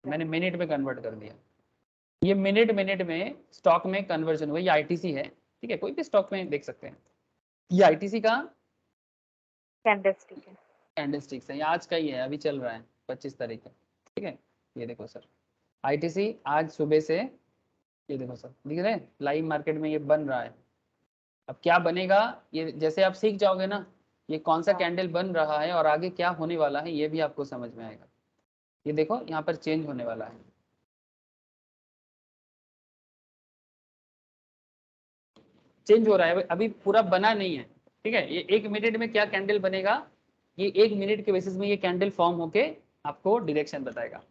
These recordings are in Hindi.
मैंने मिनट में कन्वर्ट कर दिया। ये मिनट में स्टॉक में कन्वर्जन हुआ। ये आईटीसी है, ठीक है, कोई भी स्टॉक में देख सकते हैं। ये आईटीसी का कैंडलस्टिक है, कैंडलस्टिक्स है, ये आज का ही है, अभी चल रहा है 25 तारीख का, ठीक है। ये देखो सर, आईटीसी आज सुबह से, ये देखो सर, दिख रहे हैं लाइव मार्केट में ये बन रहा है। अब क्या बनेगा, ये जैसे आप सीख जाओगे ना, ये कौन सा कैंडल बन रहा है और आगे क्या होने वाला है, ये भी आपको समझ में आएगा। ये देखो यहाँ पर चेंज होने वाला है, चेंज हो रहा है, अभी पूरा बना नहीं है, ठीक है। ये 1 मिनट में क्या कैंडल बनेगा, ये 1 मिनट के बेसिस में ये कैंडल फॉर्म होके आपको डायरेक्शन बताएगा।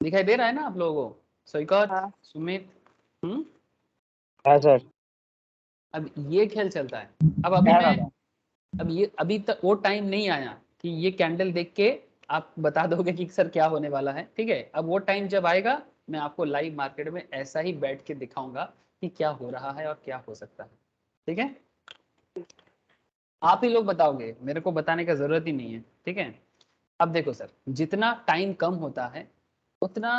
दिखाई दे रहा है ना आप लोगों को, सौकत, सुमित? हाँ सर। अब ये खेल चलता है। अब ये अभी तक वो टाइम नहीं आया कि ये कैंडल देख के आप बता दोगे कि सर क्या होने वाला है, ठीक है। अब वो टाइम जब आएगा, मैं आपको लाइव मार्केट में ऐसा ही बैठ के दिखाऊंगा कि क्या हो रहा है और क्या हो सकता है, ठीक है। आप ही लोग बताओगे, मेरे को बताने का जरूरत ही नहीं है, ठीक है। अब देखो सर, जितना टाइम कम होता है उतना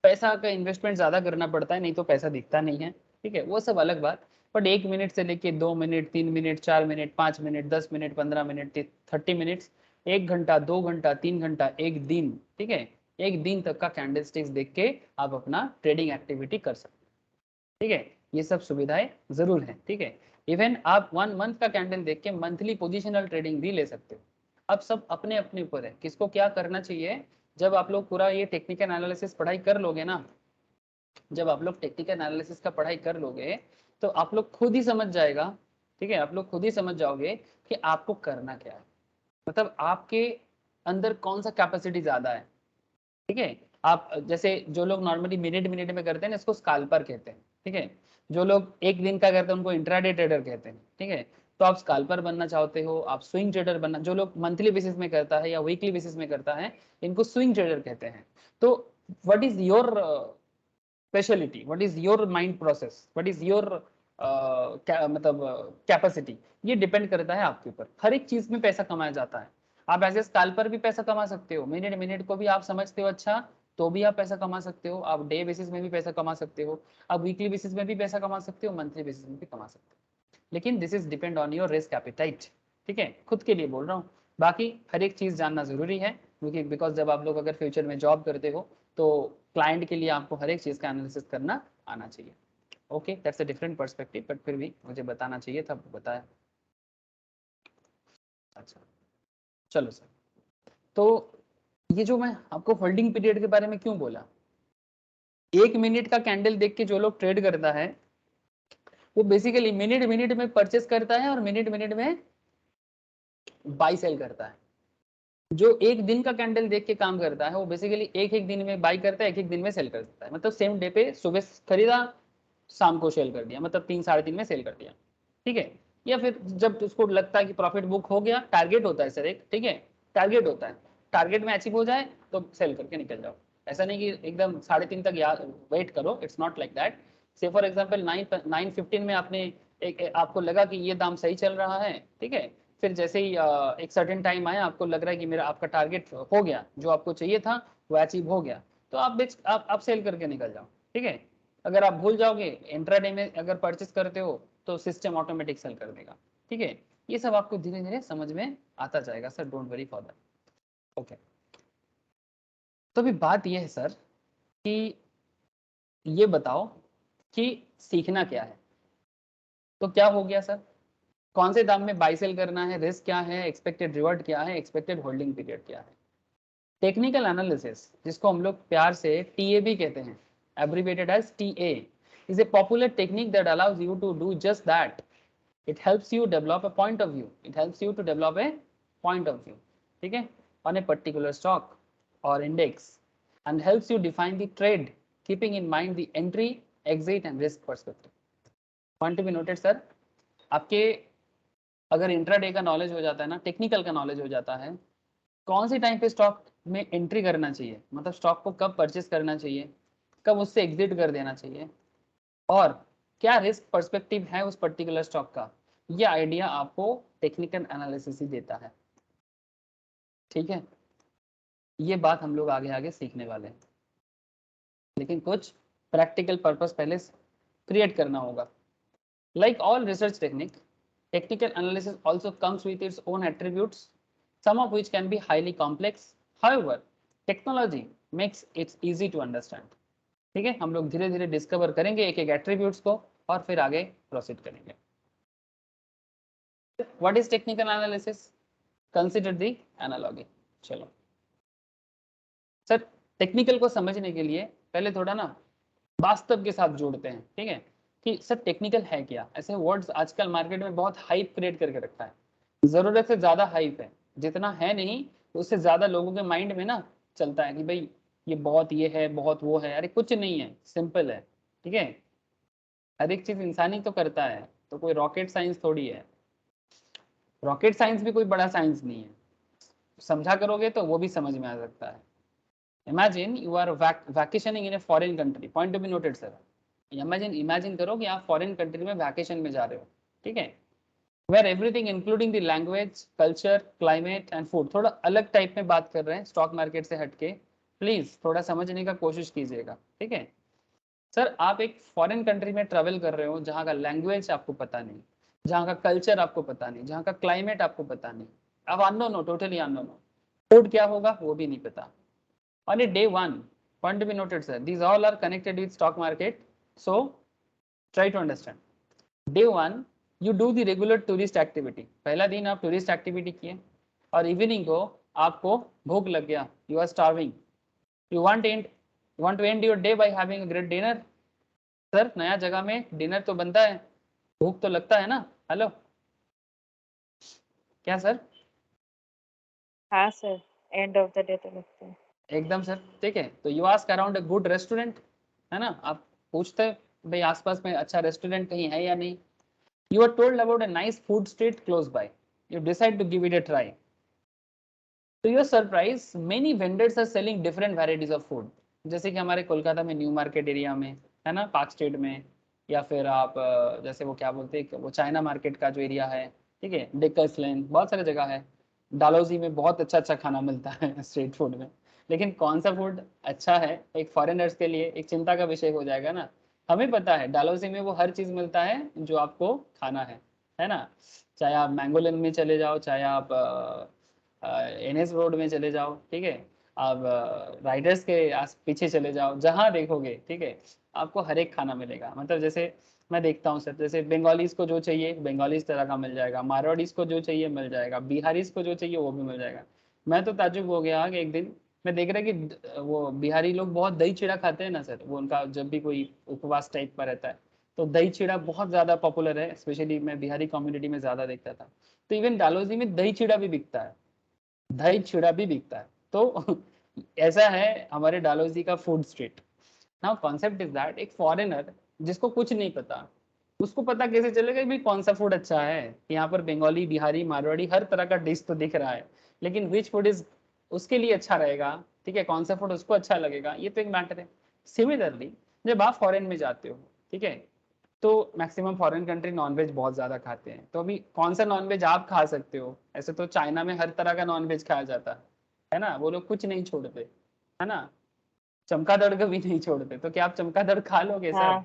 पैसा का इन्वेस्टमेंट ज्यादा करना पड़ता है, नहीं तो पैसा दिखता नहीं है, ठीक है, वो सब अलग बात। बट 1 मिनट से लेके 2 minute, 3 minute, 4 minute, 5 minute, 10 minute, 15 minute, 30 minute, 1 घंटा, 2 घंटा, 3 घंटा, एक दिन, ठीक है, एक दिन तक का कैंडलस्टिक्स देख के आप अपना ट्रेडिंग एक्टिविटी कर सकते हैं, ठीक है। ये सब सुविधाएं जरूर है, ठीक है। इवन आप 1 मंथ का कैंडल देख के मंथली पोजिशनल ट्रेडिंग भी ले सकते हो। अब सब अपने अपने ऊपर है किसको क्या करना चाहिए। जब आप लोग पूरा ये टेक्निकल एनालिसिस पढ़ाई कर लोगे ना, जब आप लोग टेक्निकल एनालिसिस का पढ़ाई कर लोगे तो आप लोग खुद ही समझ जाएगा, ठीक है, आप लोग खुद ही समझ जाओगे कि आपको करना क्या है, मतलब आपके अंदर कौन सा कैपेसिटी ज्यादा है, ठीक है। आप जैसे जो लोग नॉर्मली मिनट मिनट में करते हैं ना, इसको स्काल्पर कहते हैं, ठीक है। जो लोग एक दिन का करते हैं उनको इंट्राडे ट्रेडर कहते हैं, ठीक है। तो आप स्काल्पर बनना चाहते हो, आप स्विंग ट्रेडर बनना, जो लोग मंथली बेसिस में करता है या वीकली बेसिस में करता है, इनको स्विंग ट्रेडर कहते हैं। तो what is your speciality, what is your mind process, what is your मतलब कैपेसिटी, ये डिपेंड करता है आपके ऊपर। हर एक चीज में पैसा कमाया जाता है। आप एज ए स्काल्पर भी पैसा कमा सकते हो, मिनट मिनट को भी आप समझते हो अच्छा, तो भी आप पैसा कमा सकते हो। आप डे बेसिस में भी पैसा कमा सकते हो, आप वीकली बेसिस में भी पैसा कमा सकते हो, मंथली बेसिस में भी कमा सकते हो। लेकिन this is depend on your risk appetite, ठीक है, खुद के लिए बोल रहा हूँ। बाकी हर एक चीज जानना जरूरी है, क्योंकि बिकॉज जब आप लोग अगर फ्यूचर में जॉब करते हो तो क्लाइंट के लिए आपको हर एक चीज का एनालिसिस करना आना चाहिए। Okay, that's a different perspective, but फिर भी मुझे बताना चाहिए था, बताया। अच्छा, चलो सर, तो ये जो मैं आपको होल्डिंग पीरियड के बारे में क्यों बोला, 1 मिनट का कैंडल देख के जो लोग ट्रेड करता है वो बेसिकली मिनट मिनट में परचेस करता है और मिनट मिनट में बाई सेल करता है। जो एक दिन का कैंडल देख के काम करता है वो बेसिकली एक एक दिन में बाई करता है, एक एक दिन में सेल कर देता है, मतलब सेम डे पे सुबह खरीदा, शाम को सेल कर दिया, मतलब 3 साढ़े 3 में सेल कर दिया, ठीक है। या फिर जब उसको लगता है कि प्रॉफिट बुक हो गया, टारगेट होता है सर एक, ठीक है, टारगेट होता है, टारगेट में अचीव हो जाए तो सेल करके निकल जाओ। ऐसा नहीं कि एकदम 3:30 तक याद वेट करो, इट्स नॉट लाइक दैट। से फॉर एग्जाम्पल 9:15 में आपने आपको लगा कि ये दाम सही चल रहा है, ठीक है, फिर जैसे ही एक सर्टेन टाइम आया, आपको लग रहा है कि मेरा आपका टारगेट हो गया, जो आपको चाहिए था वो अचीव हो गया, तो आप सेल करके निकल जाओ, ठीक है। अगर आप भूल जाओगे, इंट्राडे में अगर परचेस करते हो तो सिस्टम ऑटोमेटिक सेल कर देगा, ठीक है। ये सब आपको धीरे धीरे समझ में आता जाएगा sir, don't worry for that. Okay, तो अभी बात ये है सर कि ये बताओ कि सीखना क्या है। तो क्या हो गया सर, कौन से दाम में बाई सेल करना है, रिस्क क्या है, एक्सपेक्टेड रिवॉर्ड क्या है, एक्सपेक्टेड होल्डिंग पीरियड क्या है। टेक्निकल एनालिसिस, जिसको हम लोग प्यार से टीए भी कहते हैं, abbreviated as TA, is a popular technique that allows you to do just that. It helps you develop a point of view. It helps you to develop a point of view, ठीक है, on a particular stock or index, and helps you define the trade, keeping in mind the entry, exit and risk perspective. Point to be noted sir, आपके अगर इंट्राडे का नॉलेज हो जाता है ना, टेक्निकल का नॉलेज हो जाता है, कौन सी टाइम पे स्टॉक में एंट्री करना चाहिए, मतलब स्टॉक को कब परचेस करना चाहिए, कब उससे एग्जिट कर देना चाहिए, और क्या रिस्क पर्सपेक्टिव है उस पर्टिकुलर स्टॉक का, ये आइडिया आपको टेक्निकल एनालिसिस ही देता है, ठीक है। ये बात हम लोग आगे आगे सीखने वाले हैं, लेकिन कुछ प्रैक्टिकल पर्पस पहले क्रिएट करना होगा। Like all research technique, technical analysis also comes with its own attributes, some of which can be highly complex. However, technology makes it easy to understand. ठीक है, हम लोग धीरे धीरे डिस्कवर करेंगे एक एक एट्रीब्यूट्स को और फिर आगे प्रोसीड करेंगे। What is technical analysis? Consider the analogy. चलो सर, टेक्निकल को समझने के लिए पहले थोड़ा ना वास्तव के साथ जोड़ते हैं, ठीक है, कि सर टेक्निकल है क्या। ऐसे वर्ड्स आजकल मार्केट में बहुत हाइप क्रिएट करके रखा है, जरूरत से ज्यादा हाइप है, जितना है नहीं उससे ज्यादा लोगों के माइंड में ना चलता है कि भाई ये बहुत ये है, बहुत वो है। अरे कुछ नहीं है, सिंपल है, ठीक है। हर एक चीज इंसान ही तो करता है, तो कोई रॉकेट साइंस थोड़ी है। रॉकेट साइंस भी कोई बड़ा साइंस नहीं है, समझा करोगे तो वो भी समझ में आ सकता है। Imagine you are vacationing in a foreign country, point to be noted sir. Imagine करो कि आप फॉरेन कंट्री में वैकेशन में जा रहे हो, ठीक है, where everything including the language, culture, climate and food. थोड़ा अलग टाइप में बात कर रहे हैं, स्टॉक मार्केट से हटके, प्लीज थोड़ा समझने का कोशिश कीजिएगा, ठीक है। सर आप एक फॉरेन कंट्री में ट्रेवल कर रहे हो जहाँ का लैंग्वेज आपको पता नहीं, जहाँ का कल्चर आपको पता नहीं, जहाँ का क्लाइमेट आपको पता नहीं, अब अननोन हो, टोटली अननोन हो, फूड क्या होगा वो भी नहीं पता। On a day one, point to be noted, sir. These all are connected with stock market. So try to understand. Day one, you do the regular tourist activity. पहला दिन आप टूरिस्ट एक्टिविटी किए और इवनिंग को आपको भूख लग गया, you are starving. You want to end your day by having a great dinner. Sir नया जगह में डिनर तो बनता है, भूख तो लगता है ना। हेलो क्या सर? हाँ sir, end of the day तो लगता है एकदम सर, ठीक है। तो you ask around a good restaurant, है ना, आप पूछते भाई आसपास में अच्छा रेस्टोरेंट कहीं है या नहीं। You are told about a nice food street close by. You decide to give it a try. To your surprise, many vendors are selling different varieties of food. जैसे कि हमारे कोलकाता में न्यू मार्केट एरिया में, है ना, पार्क स्ट्रीट में, या फिर आप जैसे वो क्या बोलते हैं, वो चाइना मार्केट का जो एरिया है, ठीक है, डेकर्स लेन, बहुत सारी जगह है। डालोजी में बहुत अच्छा अच्छा खाना मिलता है स्ट्रीट फूड में। लेकिन कौन सा फूड अच्छा है एक फॉरेनर्स के लिए एक चिंता का विषय हो जाएगा ना। हमें पता है डालोजी में वो हर चीज मिलता है जो आपको खाना है ना। चाहे आप मैंगोलिन में चले जाओ, चाहे आप एनएस रोड में चले जाओ, ठीक है, आप राइडर्स के पीछे चले जाओ, जहाँ देखोगे, ठीक है, आपको हर एक खाना मिलेगा। मतलब जैसे मैं देखता हूँ सर, जैसे बंगालीज को जो चाहिए बंगालीज तरह का मिल जाएगा, मारवाड़ीज को जो चाहिए मिल जाएगा, बिहारीज को जो चाहिए वो भी मिल जाएगा। मैं तो ताज्जुब हो गया कि एक दिन मैं देख रहा कि वो बिहारी लोग बहुत दही चिड़ा खाते हैं ना सर, वो उनका जब भी कोई उपवास टाइप का रहता है तो दही चिड़ा बहुत ज्यादा पॉपुलर है, स्पेशली मैं बिहारी कम्युनिटी में ज्यादा देखता था। तो इवन डालोजी में दही चिड़ा भी बिकता है, दही चिड़ा भी बिकता है। तो ऐसा है हमारे डालोजी का food street. Now concept is that एक फॉरेनर जिसको कुछ नहीं पता, उसको पता कैसे चलेगा कि भाई कौन सा फूड अच्छा है। यहाँ पर बंगाली, बिहारी, मारवाड़ी हर तरह का डिश तो दिख रहा है, लेकिन विच फूड इज उसके लिए अच्छा रहेगा, ठीक है, कौन सा फूड उसको अच्छा लगेगा, ये तो एक मैटर है। सिमिलरली जब आप फॉरेन में जाते हो, ठीक है, तो मैक्सिमम फॉरेन कंट्री नॉनवेज बहुत ज्यादा खाते हैं। तो अभी कौन सा नॉनवेज आप खा सकते हो? ऐसे तो चाइना में हर तरह का नॉनवेज खाया जाता है ना, वो लोग कुछ नहीं छोड़ते, है ना, चमगादड़ का भी नहीं छोड़ते। तो क्या आप चमगादड़ खा लोगे सर? हाँ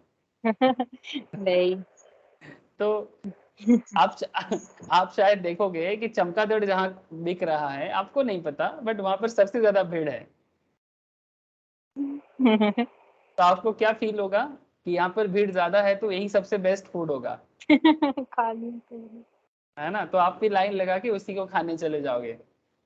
नहीं तो आप शायद देखोगे कि चमगादड़ जहाँ बिक रहा है आपको नहीं पता, बट वहां पर सबसे ज्यादा भीड़ है। तो आपको क्या फील होगा कि यहाँ पर भीड़ ज्यादा है तो यही सबसे बेस्ट फूड होगा, खाली है ना। तो आप भी लाइन लगा के उसी को खाने चले जाओगे।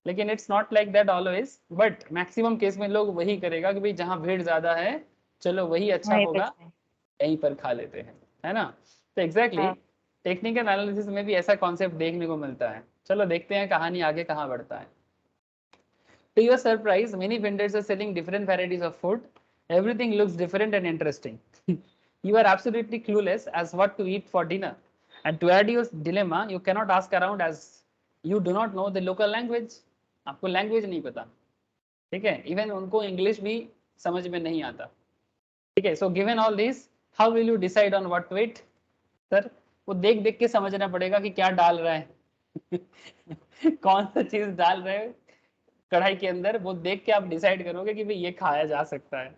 लेकिन it's not like that always, but maximum case में लोग वही करेगा कि भाई जहाँ भीड़ ज्यादा है चलो वही अच्छा वहीं पे होगा, खाएं। यहीं पर खा लेते हैं, है ना। तो एग्जैक्टली हाँ टेक्निकल एनालिसिस में भी ऐसा कॉन्सेप्ट देखने को मिलता है। चलो देखते हैं कहानी आगे कहाँ बढ़ता है। To your surprise, many vendors are selling different varieties of food. Everything looks different and interesting. You are absolutely clueless as what to eat for dinner. And to add your dilemma, you cannot ask around as you do not know the local language. आपको लैंग्वेज नहीं पता, ठीक है, इवन उनको इंग्लिश भी समझ में नहीं आता, ठीक है। So given all this, how will you decide on what to eat? Sir वो देख देख के समझना पड़ेगा कि क्या डाल रहा है कौन सा चीज डाल रहे हैं कढ़ाई के अंदर, वो देख के आप डिसाइड करोगे कि भाई ये खाया जा सकता है,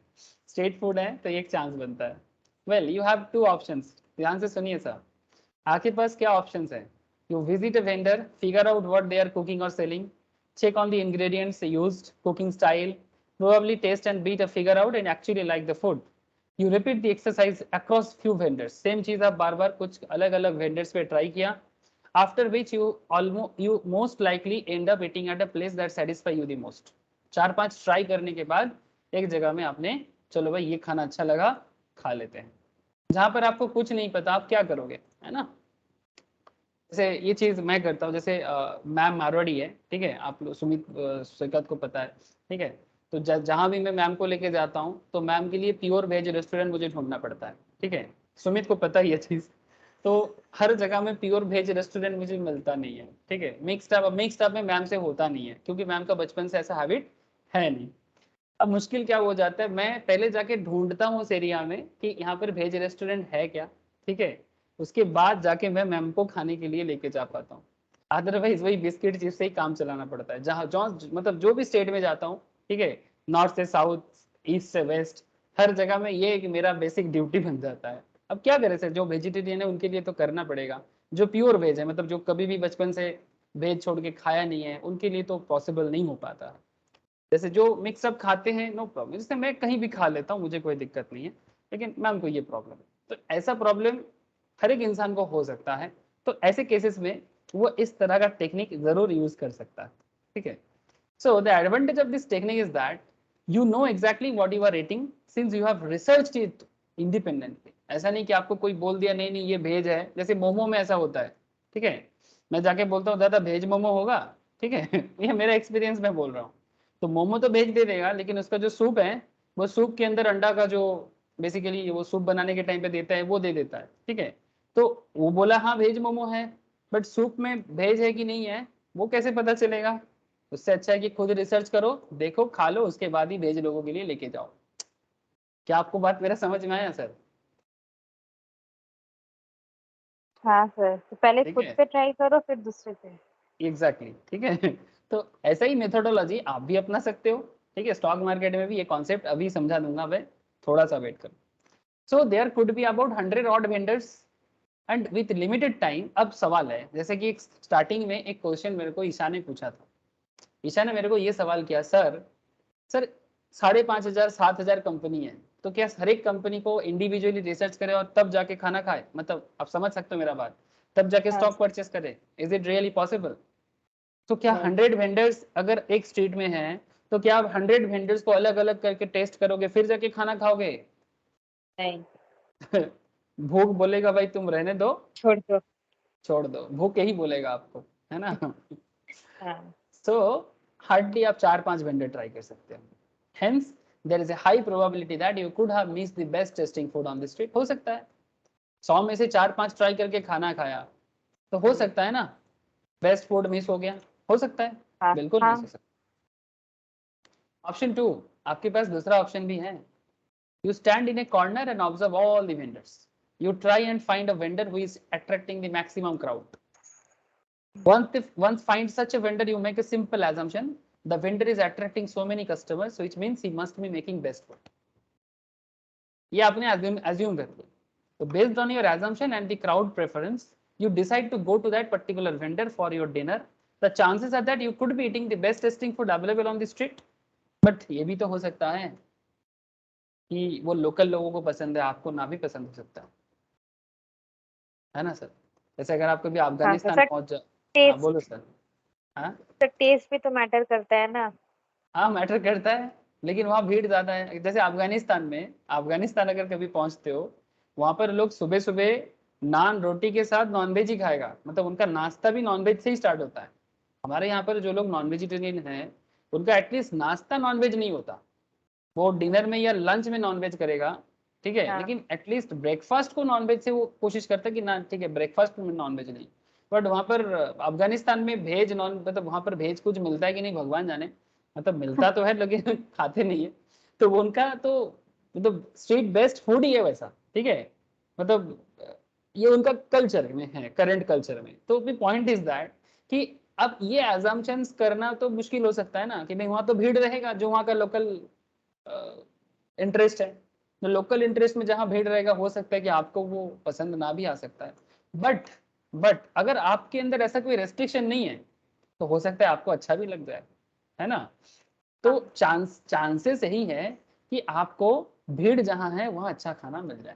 स्ट्रीट फूड है तो एक चांस बनता है। Well you have two options, ध्यान से सुनिए सर। आपके पास क्या ऑप्शंस है? You visit a vendor, figure out what they are cooking और selling, check on the ingredients used, cooking style, probably taste and beat a figure out and actually like the food. You repeat the exercise across few vendors. Same चीज आप बार बार कुछ अलग अलग vendors पे ट्राई किया, after which you most likely end up eating at a place that satisfy you the most. 4-5 try करने के बाद एक जगह में आपने चलो भाई ये खाना अच्छा लगा, खा लेते हैं। जहां पर आपको कुछ नहीं पता आप क्या करोगे, है ना? जैसे ये चीज मैं करता हूँ, जैसे मैम मारवाड़ी है, ठीक है, आप सुमित स्वीकत को पता है, ठीक है, तो जहाँ भी मैं मैम को लेके जाता हूँ तो मैम के लिए प्योर वेज रेस्टोरेंट मुझे ढूंढना पड़ता है, ठीक है, सुमित को पता ही है चीज। तो हर जगह में प्योर वेज रेस्टोरेंट मुझे मिलता नहीं है, ठीक है, मिक्स्ड अप में मैम से होता नहीं है क्योंकि मैम का बचपन से ऐसा हैबिट है नहीं। अब मुश्किल क्या हो जाता है, मैं पहले जाके ढूंढता हूँ उस एरिया में कि यहाँ पर वेज रेस्टोरेंट है क्या, ठीक है, उसके बाद जाके मैं मैम को खाने के लिए लेके जा पाता हूँ। अदरवाइज वही बिस्किट चीज से ही काम चलाना पड़ता है। जहाँ जो मतलब जो भी स्टेट में जाता हूँ, ठीक है, नॉर्थ से साउथ, ईस्ट से वेस्ट, हर जगह में ये एक मेरा बेसिक ड्यूटी बन जाता है। अब क्या करें सर, जो वेजिटेरियन है उनके लिए तो करना पड़ेगा, जो प्योर वेज है मतलब जो कभी भी बचपन से वेज छोड़ के खाया नहीं है उनके लिए तो पॉसिबल नहीं हो पाता। जैसे जो मिक्सअप खाते हैं नो प्रॉब्लम, जैसे मैं कहीं भी खा लेता हूँ मुझे कोई दिक्कत नहीं है, लेकिन मैम को ये प्रॉब्लम है, तो ऐसा प्रॉब्लम हर एक इंसान को हो सकता है। तो ऐसे केसेस में वो इस तरह का टेक्निक जरूर यूज कर सकता है, ठीक है। So the advantage of this technique is that you know exactly what you are rating since you have researched it independently. ऐसा नहीं कि आपको कोई बोल दिया नहीं नहीं ये भेज है, जैसे मोमो में ऐसा होता है, ठीक है, मैं जाके बोलता हूँ दादा भेज मोमो होगा, ठीक है ये मेरा एक्सपीरियंस में बोल रहा हूँ, तो मोमो तो भेज दे देगा लेकिन उसका जो सूप है वो सूप के अंदर अंडा का जो बेसिकली वो सूप बनाने के टाइम पे देता है वो दे देता है, ठीक है, तो वो बोला हाँ वेज मोमो है, बट सूप में वेज है कि नहीं है वो कैसे पता चलेगा? उससे अच्छा है कि खुद रिसर्च करो, देखो, खा लो, उसके बाद ही वेज लोगों के लिए लेके जाओ। क्या आपको बात मेरा समझ में आया सर? हाँ सर, तो पहले ठीक खुद है, पे ट्राई करो फिर दूसरे पे। एग्जैक्टली ठीक है तो ऐसा ही मेथोडोलॉजी आप भी अपना सकते हो, ठीक है, स्टॉक मार्केट में भी ये कॉन्सेप्ट अभी समझा दूंगा मैं, थोड़ा सा वेट करो। So there could be about 100 odd vendors and with limited time. अब सवाल है, जैसे कि स्टार्टिंग में एक क्वेश्चन मेरे को ईशा ने पूछा था, ईशा ने मेरे को ये सवाल किया, सर सर 5,500 7,000 कंपनी है, तो क्या हर एक कंपनी को इंडिविजुअली रिसर्च करे और तब जाके खाना खाए, मतलब आप समझ सकते हो मेरा बात, तब जाके हाँ स्टॉक परचेस करे, इज इट रियली पॉसिबल? तो क्या नहीं 100 वेंडर्स अगर एक स्ट्रीट में है तो क्या आप 100 वेंडर्स को अलग अलग करके टेस्ट करोगे फिर जाके खाना खाओगे? नहीं, भूख बोलेगा भाई तुम रहने दो, छोड़ दो। छोड़ दो, भूख यही बोलेगा आपको, है ना हाँ सो हार्डली आप 4-5 वेंडर ट्राई कर सकते हैं। Hence there is a high probability that you could have missed the best testing food on the street. हो सकता है 100 में से 4-5 ट्राई करके खाना खाया, तो हो सकता है ना बेस्ट फूड मिस हो गया, हो सकता है, हाँ बिल्कुल मिस हो हाँ। सकता है। ऑप्शन 2, आपके पास दूसरा ऑप्शन भी है। You stand in a corner and observe all the vendors. You try and find a vendor who is attracting the maximum crowd. Once find such a vendor, you make a simple assumption. The vendor is attracting so many customers, which means he must be making best food. ये आपने assume कर लिया. So based on your assumption and the crowd preference, you decide to go to that particular vendor for your dinner. The chances are that you could be eating the best tasting food available on the street. But ये भी तो हो सकता है कि वो लोकल लोगों को पसंद है, आपको ना भी पसंद हो सकता है ना सर? जैसे अगर आप कभी हाँ सर, अफगानिस्तान सर पहुंच जाओ, हाँ टेस्ट, बोलो सर। हाँ सर टेस्ट भी तो मैटर करता है ना। हाँ मैटर करता है, लेकिन वहाँ भीड़ ज्यादा है। जैसे अफगानिस्तान में, अफगानिस्तान अगर कभी पहुंचते हो, वहां पर लोग सुबह सुबह नान रोटी के साथ नॉनवेज ही खाएगा, मतलब उनका नाश्ता भी नॉनवेज से ही स्टार्ट होता है। हमारे यहाँ पर जो लोग नॉन वेजिटेरियन हैं उनका एटलीस्ट नाश्ता नॉनवेज नहीं होता, वो डिनर में या लंच में नॉनवेज करेगा, ठीक है, हाँ लेकिन एटलीस्ट ब्रेकफास्ट को नॉनवेज से वो कोशिश करता है कि ना ठीक है ब्रेकफास्ट में नॉनवेज नहीं। बट वहाँ पर अफगानिस्तान में भेज नॉन मतलब वहाँ पर भेज कुछ मिलता है कि नहीं भगवान जाने, मतलब मिलता तो है लेकिन खाते नहीं है। तो वो उनका तो मतलब स्ट्रीट बेस्ट फूड ही है वैसा, ठीक है, मतलब ये उनका कल्चर में है, करंट कल्चर में। तो पॉइंट इज दैट कि अब ये एजम्पशंस करना तो मुश्किल हो सकता है ना कि भाई वहां तो भीड़ रहेगा, जो वहां का लोकल इंटरेस्ट है, तो लोकल इंटरेस्ट में जहां भीड़ रहेगा हो सकता है कि आपको वो पसंद ना भी आ सकता है। बट अगर आपके अंदर ऐसा कोई रेस्ट्रिक्शन नहीं है तो हो सकता है आपको अच्छा भी लग जाए, है ना। तो चांसेस यही है कि आपको भीड़ जहां है वहां अच्छा खाना मिल जाए,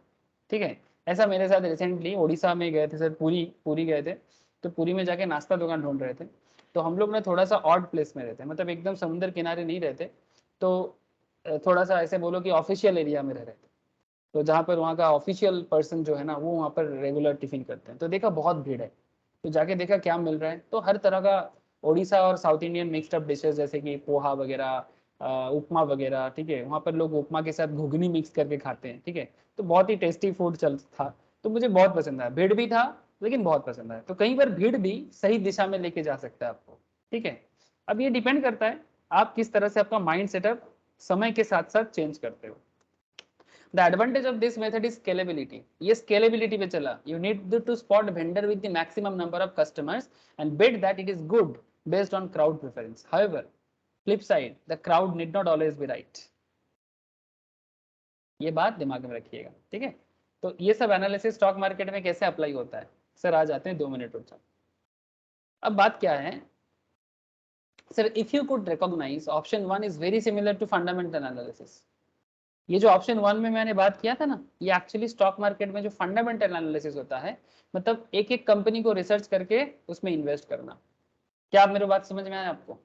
ठीक है। ऐसा मेरे साथ रिसेंटली उड़ीसा में गए थे सर, पूरी गए थे। तो पूरी में जाके नाश्ता दुकान ढूंढ रहे थे। तो हम लोग ना थोड़ा सा ऑड प्लेस में रहते हैं, मतलब एकदम समुद्र किनारे नहीं रहते। तो थोड़ा सा ऐसे बोलो कि ऑफिशियल एरिया में रह रहे थे। तो जहाँ पर वहाँ का ऑफिशियल पर्सन जो है ना वो वहाँ पर रेगुलर टिफिन करते हैं। तो देखा बहुत भीड़ है। तो जाके देखा क्या मिल रहा है, तो हर तरह का उड़ीसा और south Indian mixed up dishes जैसे कि पोहा वगैरह, उपमा वगैरह, ठीक है। वहाँ पर लोग उपमा के साथ घुगनी मिक्स करके खाते हैं, ठीक है। तो बहुत ही टेस्टी फूड चल था। तो मुझे बहुत पसंद आया, भीड़ भी था लेकिन बहुत पसंद आया। तो कई बार भीड़ भी सही दिशा में लेके जा सकता है आपको, ठीक है। अब ये डिपेंड करता है आप किस तरह से आपका माइंड सेटअप समय के साथ साथ चेंज करते हो। The advantage of this method is scalability. ये scalability पे चला. You need to spot vendor with the maximum number of customers and bet that it is good based on crowd preference. However, flip side, the crowd need not always be right. ये बात दिमाग में रखिएगा, ठीक है। तो ये सब एनालिसिस स्टॉक मार्केट में कैसे अप्लाई होता है सर, आ जाते हैं 2 मिनट रुक जाओ। अब बात क्या है sir, if you could recognise option 1 is very similar to fundamental analysis. ये जो ऑप्शन 1 में मैंने बात किया था ना, ये एक्चुअली स्टॉक मार्केट में जो फंडामेंटल एनालिसिस होता है, मतलब एक एक कंपनी को रिसर्च करके उसमें इन्वेस्ट करना। क्या आप मेरी बात समझ में आया आपको?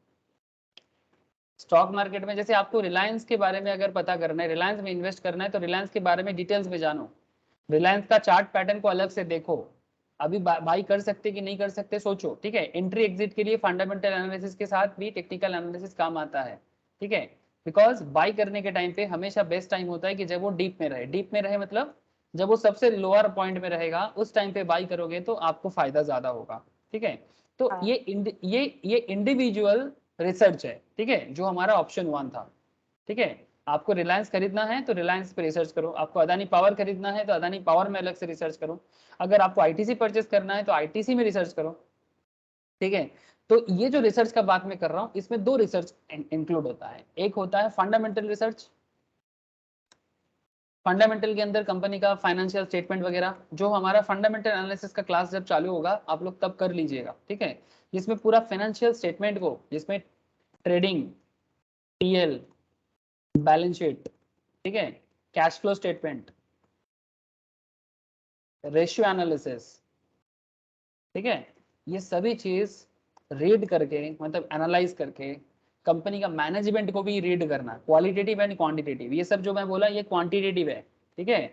स्टॉक मार्केट में जैसे आपको रिलायंस के बारे में अगर पता करना है, रिलायंस में इन्वेस्ट करना है, तो रिलायंस के बारे में डिटेल्स में जानो, रिलायंस का चार्ट पैटर्न को अलग से देखो, अभी बाई कर सकते कि नहीं कर सकते सोचो, ठीक है। एंट्री एग्जिट के लिए फंडामेंटल एनालिसिस के साथ भी टेक्निकल एनालिसिस काम आता है, ठीक है। बिकॉज बाई करने के टाइम पे हमेशा बेस्ट टाइम होता है कि जब वो डीप में रहे। डीप में रहे मतलब जब वो सबसे लोअर पॉइंट में रहेगा उस टाइम पे बाई करोगे तो आपको फायदा ज्यादा होगा, ठीक है। तो हाँ ये इंडिविजुअल रिसर्च है, ठीक है, जो हमारा ऑप्शन 1 था, ठीक है। आपको रिलायंस खरीदना है तो रिलायंस पे रिसर्च करो, आपको अदानी पावर खरीदना है तो अदानी पावर में अलग से रिसर्च करो, अगर आपको आईटीसी परचेस करना है तो आईटीसी में रिसर्च करो, ठीक है। तो ये जो रिसर्च का बात मैं कर रहा हूँ इसमें 2 रिसर्च इंक्लूड होता है। एक होता है फंडामेंटल रिसर्च, फंडामेंटल के अंदर कंपनी का फाइनेंशियल स्टेटमेंट वगैरह, जो हमारा फंडामेंटल एनालिसिस का क्लास जब चालू होगा आप लोग तब कर लीजिएगा, ठीक है। जिसमें पूरा फाइनेंशियल स्टेटमेंट को, जिसमें ट्रेडिंग, टीएल, बैलेंस शीट, ठीक है, cash flow statement, ratio analysis, ठीक है, ये सभी चीज रीड करके, मतलब एनालाइज करके कंपनी का मैनेजमेंट को भी रीड करना, क्वालिटेटिव एंड क्वांटिटेटिव। ये सब जो मैं बोला ये क्वांटिटेटिव है, ठीक है।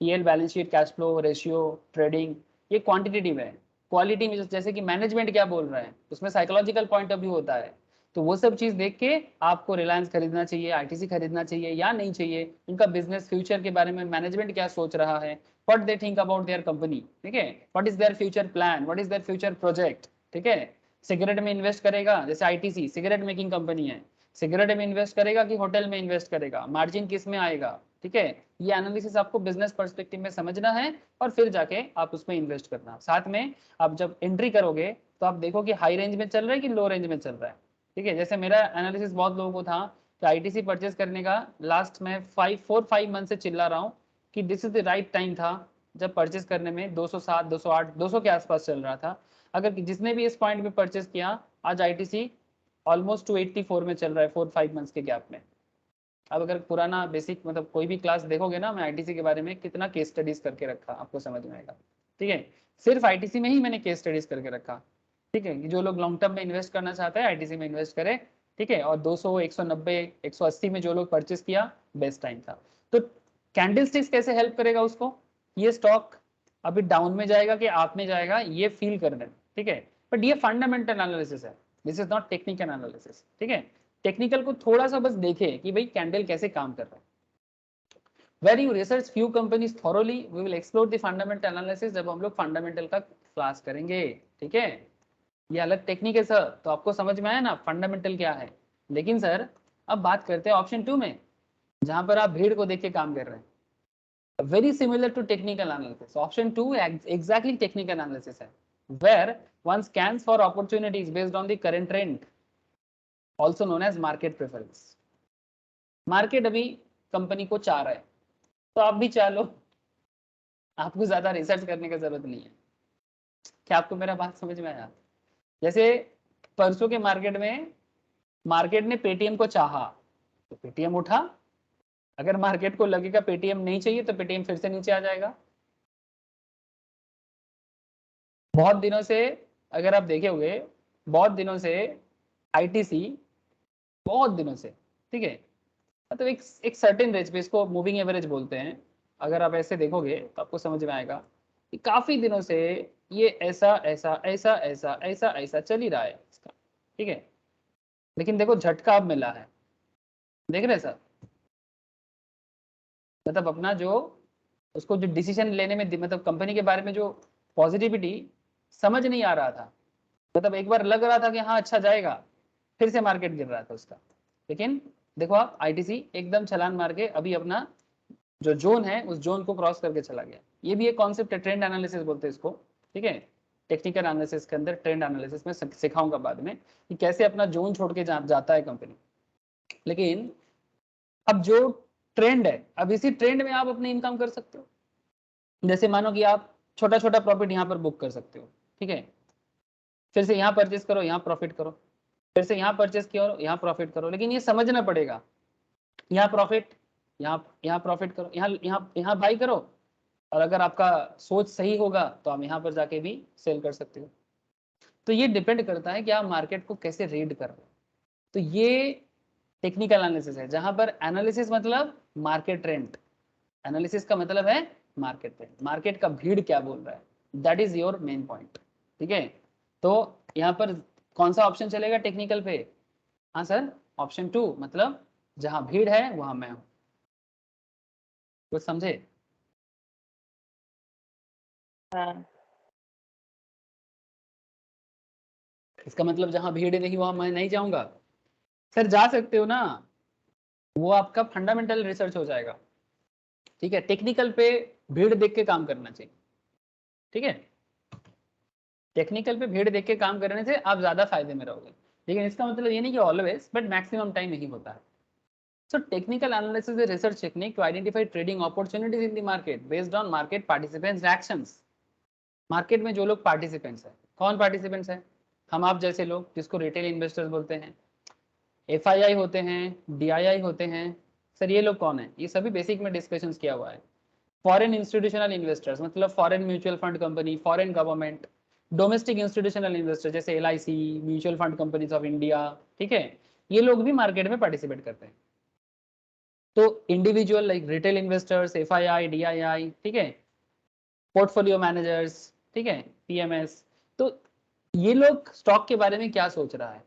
PL, balance sheet, cash flow, ratio, trading, ये क्वांटिटेटिव है। क्वालिटी में जैसे कि मैनेजमेंट क्या बोल रहा है उसमें साइकोलॉजिकल पॉइंट ऑफ व्यू होता है। तो वो सब चीज देख के आपको रिलायंस खरीदना चाहिए, आईटीसी खरीदना चाहिए या नहीं चाहिए, उनका बिजनेस फ्यूचर के बारे में मैनेजमेंट क्या सोच रहा है, what they think about their company, ठीक है, what is their future plan, what is their future project, ठीक है। सिगरेट में इन्वेस्ट करेगा जैसे आईटीसी सिगरेट मेकिंग कंपनी है, सिगरेट में इन्वेस्ट करेगा कि होटल में इन्वेस्ट करेगा, मार्जिन किस में आएगा, ठीक है। ये एनालिसिस आपको बिजनेस पर्सपेक्टिव में समझना है और फिर जाके आप उसमें इन्वेस्ट करना। साथ में आप जब एंट्री करोगे तो आप देखो कि हाई रेंज में चल रहा है कि लो रेंज में चल रहा है, ठीक है। जैसे मेरा एनालिसिस बहुत लोगों को था कि आईटीसी परचेस करने का लास्ट में 4-5 मंथ से चिल्ला रहा हूँ कि this is the right time था, जब परचेस करने में 207, 208, 200 के आसपास चल रहा था। अगर जिसने भी इस पॉइंट पे परचेस किया, आज आईटीसी ऑलमोस्ट 284 में चल रहा है 4-5 मंथ्स के गैप में। अब अगर पुराना बेसिक मतलब कोई भी क्लास देखोगे ना, मैं आईटीसी के बारे में कितना केस स्टडीज करके रखा आपको समझ में आएगा, ठीक है। सिर्फ आईटीसी में ही मैंने केस स्टडीज करके रखा, ठीक है। जो लोग लॉन्ग टर्म में इन्वेस्ट करना चाहते हैं आईटीसी में इन्वेस्ट करें, ठीक है। और 200, 190, 180 में जो लोग परचेस किया बेस्ट टाइम था। तो कैंडल स्टिक्स कैसे हेल्प करेगा उसको, ये स्टॉक अभी डाउन में जाएगा कि आप में जाएगा ये फील कर देना, ठीक है। बट ये फंडामेंटल एनालिसिस है, this is not technical analysis, ठीक है। टेक्निकल को थोड़ा सा बस देखे कि भाई कैंडल कैसे काम कर रहा है। Where you research few companies thoroughly, we will explore the fundamental analysis जब हम लोग फंडामेंटल का क्लास करेंगे, ठीक है। ये अलग टेक्निक है सर, तो आपको समझ में आया ना फंडामेंटल क्या है। लेकिन सर अब बात करते हैं ऑप्शन 2 में, जहां पर आप भीड़ को देख के काम कर रहे हैं। very similar to technical analysis. Option 2 exactly technical analysis है, where one scans for opportunities based on the current trend, also known as market preference. Market अभी कंपनी को चाह रहा है, तो आप भी चाह लो, आपको ज्यादा रिसर्च करने की जरूरत नहीं है। क्या आपको मेरा बात समझ में आया? जैसे परसों के मार्केट ने पेटीएम को चाहा, तो पेटीएम उठा। अगर मार्केट को लगेगा पेटीएम नहीं चाहिए तो पेटीएम फिर से नीचे आ जाएगा। बहुत दिनों से, अगर आप देखे हुए, बहुत दिनों से आईटीसी, बहुत दिनों से, ठीक है, मतलब एक सर्टेन रेंज पे, इसको मूविंग एवरेज बोलते हैं। अगर आप ऐसे देखोगे तो आपको समझ में आएगा कि काफी दिनों से ये ऐसा ऐसा ऐसा ऐसा ऐसा ऐसा चल ही रहा है इसका, ठीक है। लेकिन देखो झटका अब मिला है, देख रहे हैं सर? मतलब अपना जो, उसको जो डिसीजन लेने में, मतलब कंपनी के बारे में जो पॉजिटिविटी समझ नहीं आ रहा था, मतलब एक बार लग रहा था कि हाँ अच्छा जाएगा, फिर से मार्केट गिर रहा था उसका। लेकिन देखो आप, आईटीसी एकदम छलांग मार के अभी अपना जो जोन है उस जोन को क्रॉस करके चला गया। ये भी एक कॉन्सेप्ट है, ट्रेंड एनालिसिस बोलते हैं इसको, ठीक है। टेक्निकल एनालिसिस के अंदर ट्रेंड एनालिसिस में सिखाऊंगा बाद में कि कैसे अपना जोन छोड़ के जाता है कंपनी। लेकिन अब जो ट्रेंड है, अब इसी ट्रेंड में आप अपनी इनकम कर सकते हो। जैसे मानो कि आप छोटा छोटा प्रॉफिट यहाँ पर बुक कर सकते हो, ठीक है, फिर से यहाँ परचेस करो, यहाँ प्रॉफिट करो, फिर से यहाँ परचेस करो, यहाँ प्रॉफिट करो। लेकिन ये समझना पड़ेगा, यहाँ प्रॉफिट, यहाँ प्रॉफिट करो, यहाँ बाई करो, और अगर आपका सोच सही होगा तो आप यहाँ पर जाके भी सेल कर सकते हो। तो ये डिपेंड करता है कि आप मार्केट को कैसे रीड कर रहे हो। तो ये टेक्निकल एनालिसिस है, जहां पर एनालिसिस मतलब मार्केट ट्रेंड, एनालिसिस का मतलब है मार्केट ट्रेंड, मार्केट का भीड़ क्या बोल रहा है, that is your main point, ठीक है। तो यहाँ पर कौन सा ऑप्शन चलेगा टेक्निकल पे? हाँ सर, ऑप्शन 2, मतलब जहां भीड़ है वहां मैं हूं। कुछ समझे? हाँ इसका मतलब जहां भीड़ नहीं वहां मैं नहीं जाऊंगा। सर जा सकते हो ना, वो आपका फंडामेंटल रिसर्च हो जाएगा, ठीक है। टेक्निकल पे भीड़ देख के काम करना चाहिए, ठीक है। टेक्निकल पे भीड़ देख के काम करने से आप ज्यादा फायदे में रहोगे। लेकिन इसका मतलब ये नहीं कि ऑलवेज, बट मैक्सिमम टाइम यही होता है। So technical analysis is a research technique to identify trading opportunities in the market based on market participants' actions. Market में जो लोग पार्टिसिपेंट्स हैं, कौन पार्टिसिपेंट्स हैं? हम आप जैसे लोग, जिसको रिटेल इन्वेस्टर्स बोलते हैं, एफआईआई होते हैं, डीआईआई होते हैं। सर ये लोग कौन है? ये सभी बेसिक में डिस्कशन किया हुआ है। फॉरेन इंस्टीट्यूशनल इन्वेस्टर्स मतलब foreign mutual fund company, foreign government, domestic institutional investor जैसे LIC, mutual fund companies of India, ठीक है, ये लोग भी मार्केट में पार्टिसिपेट करते हैं। तो individual like retail investors, FII, DII, ठीक है, पोर्टफोलियो मैनेजर्स, ठीक है, पीएमएस। तो ये लोग स्टॉक के बारे में क्या सोच रहा है?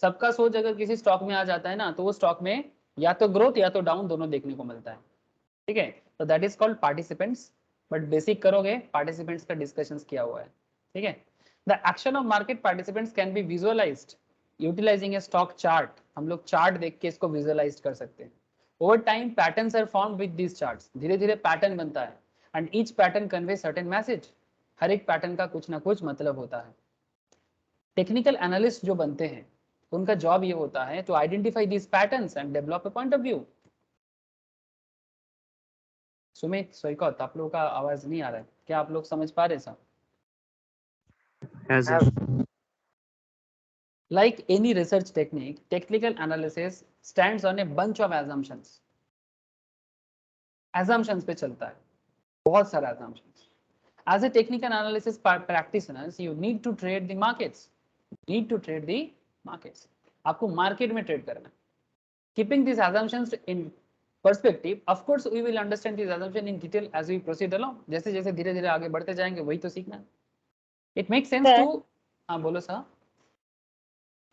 सबका सोच अगर किसी स्टॉक में आ जाता है ना, तो वो स्टॉक में या तो ग्रोथ या तो डाउन दोनों देखने को मिलता है, ठीक है। तो that is called participants. But basic करोगे, पार्टिसिपेंट्स का डिस्कशन किया हुआ है, ठीक है। The action of market participants can be visualised utilising a stock chart. हम लोग चार्ट देख के इसको विजुअलाइज कर सकते हैं। Over time patterns are formed with this charts, धीरे धीरे पैटर्न बनता है, and each pattern convey certain message. हर एक पैटर्न का कुछ ना कुछ मतलब होता है। टेक्निकल एनालिस्ट जो बनते हैं, उनका जॉब ये होता है to identify this patterns and develop a point of view. Sumit, Soikat, आप लोगों का आवाज नहीं आ रहा है, क्या आप लोग समझ पा रहे हैं? Yes, sir. Like any research technique, technical analysis stands on a bunch of assumptions. Assumptions पे चलता है, बहुत सारा assumptions. As a technical analysis practitioners, you need to trade the markets. Need to trade the markets. आपको market में trade करना है. Keeping these assumptions in perspective, of course, we will understand these assumptions in detail as we proceed along. जैसे जैसे धीरे धीरे आगे बढ़ते जाएंगे, वही तो सीखना है. It makes sense Sir. to, हाँ बोलो सर.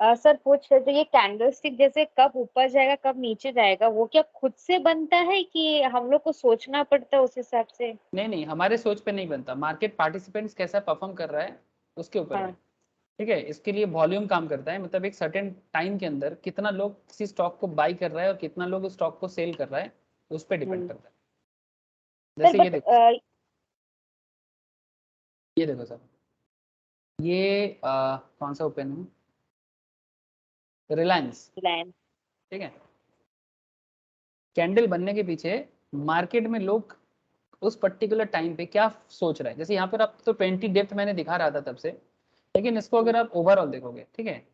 सर पूछ रहे थे, ये कैंडलस्टिक जैसे कब ऊपर जाएगा कब नीचे जाएगा, वो क्या खुद से बनता है कि हम लोग को सोचना पड़ता है उस हिसाब से? नहीं, हमारे सोच पे नहीं बनता, मार्केट पार्टिसिपेंट्स कैसा परफॉर्म कर रहा है उसके ऊपर है, हाँ ठीक है। इसके लिए वॉल्यूम काम करता है, मतलब एक सर्टेन टाइम के अंदर कितना लोग किसी स्टॉक को बाई कर रहा है और कितना लोग उस स्टॉक को सेल कर रहा है, उस पर डिपेंड करता है। जैसे सर ये बट देखो, ये देखो सर, ये कौन सा ओपन है, रिलायंस, रिलायंस। ठीक है। कैंडल बनने के पीछे मार्केट में लोग उस पर्टिकुलर टाइम पे क्या सोच रहे हैं, जैसे यहाँ पर आप तो 20 डेप्थ मैंने दिखा रहा था तब से, लेकिन इसको अगर आप ओवरऑल देखोगे, ठीक है,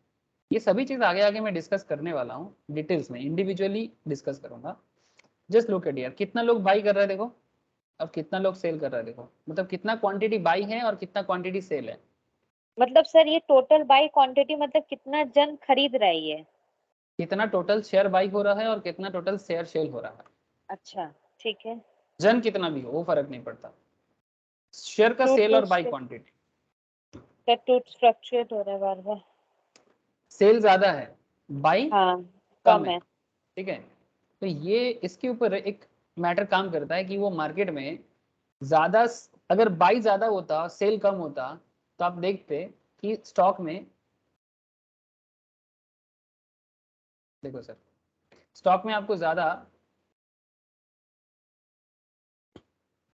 ये सभी चीज आगे आगे मैं डिस्कस करने वाला हूँ डिटेल्स में, इंडिविजुअली डिस्कस करूंगा। जस्ट लुक एट यार, कितना लोग बाई कर रहा है देखो, और कितना लोग सेल कर रहा है देखो, मतलब कितना क्वांटिटी बाई है और कितना क्वांटिटी सेल है। मतलब सर ये टोटल बाई क्वांटिटी मतलब कितना जन खरीद रहा है ये? कितना टोटल शेयर बाई हो रहा है और कितना टोटल शेयर सेल हो रहा है। अच्छा ठीक है। जन कितना भी हो वो फर्क नहीं पड़ता, शेयर का टू सेल टू और बाई क्वांटिटी। टू फ्लक्चुएट हो रहा है बार बार। सेल ज्यादा है, बाई हाँ कम कम है, है। ठीक है। तो ये इसके ऊपर एक मैटर काम करता है कि वो मार्केट में ज्यादा, अगर बाई ज्यादा होता सेल कम होता, तो आप देखते कि स्टॉक में, देखो सर, स्टॉक में आपको ज्यादा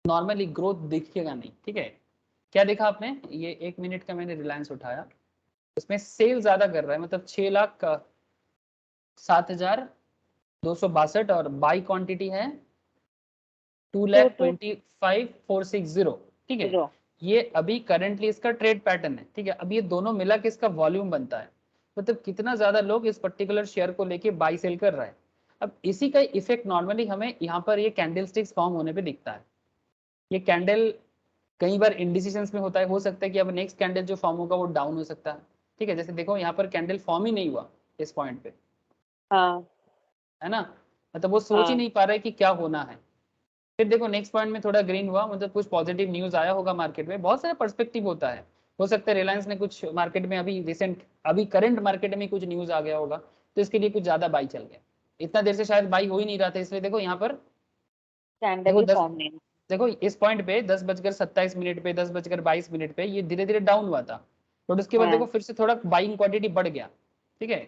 नॉर्मली ग्रोथ दिखेगा नहीं, ठीक है। क्या देखा आपने, ये 1 मिनट का मैंने रिलायंस उठाया, इसमें सेल ज्यादा कर रहा है, मतलब 6 लाख का 7,262, और बाई क्वांटिटी है टू टू लैख टू 25,460, ठीक है। 0। ये अभी करंटली इसका ट्रेड पैटर्न है, ठीक है। अब ये दोनों मिला के इसका वॉल्यूम बनता है, मतलब कितना ज्यादा लोग इस पर्टिकुलर शेयर को लेके बाई सेल कर रहा है। अब इसी का इफेक्ट नॉर्मली हमें यहाँ पर ये कैंडल स्टिक्स फॉर्म होने पे दिखता है। ये कैंडल कई बार इंडिसीजंस में होता है, हो सकता है कि अब नेक्स्ट कैंडल जो फॉर्म होगा वो डाउन हो सकता है, ठीक है। जैसे देखो यहाँ पर कैंडल फॉर्म ही नहीं हुआ इस पॉइंट पे, हाँ है ना, मतलब वो सोच ही हाँ नहीं पा रहा है कि क्या होना है। फिर देखो नेक्स्ट पॉइंट में थोड़ा ग्रीन हुआ, मतलब कुछ पॉजिटिव न्यूज आया होगा मार्केट में, बहुत सारे पर्सपेक्टिव होता है। हो सकता है रिलायंस ने कुछ मार्केट में अभी रिसेंट, अभी करंट मार्केट में कुछ न्यूज आ गया होगा, तो इसके लिए कुछ ज्यादा बाई चल गया। इतना देर से शायद बाई हो ही नहीं रहा था, इसलिए देखो यहाँ पर, कैंडल देखो ही 10, फॉर्म नहीं। देखो इस पॉइंट पे 10:27 पे, 10:22 पे ये धीरे धीरे डाउन हुआ था, बट उसके बाद देखो हाँ फिर से थोड़ा बाइंग क्वांटिटी बढ़ गया, ठीक है।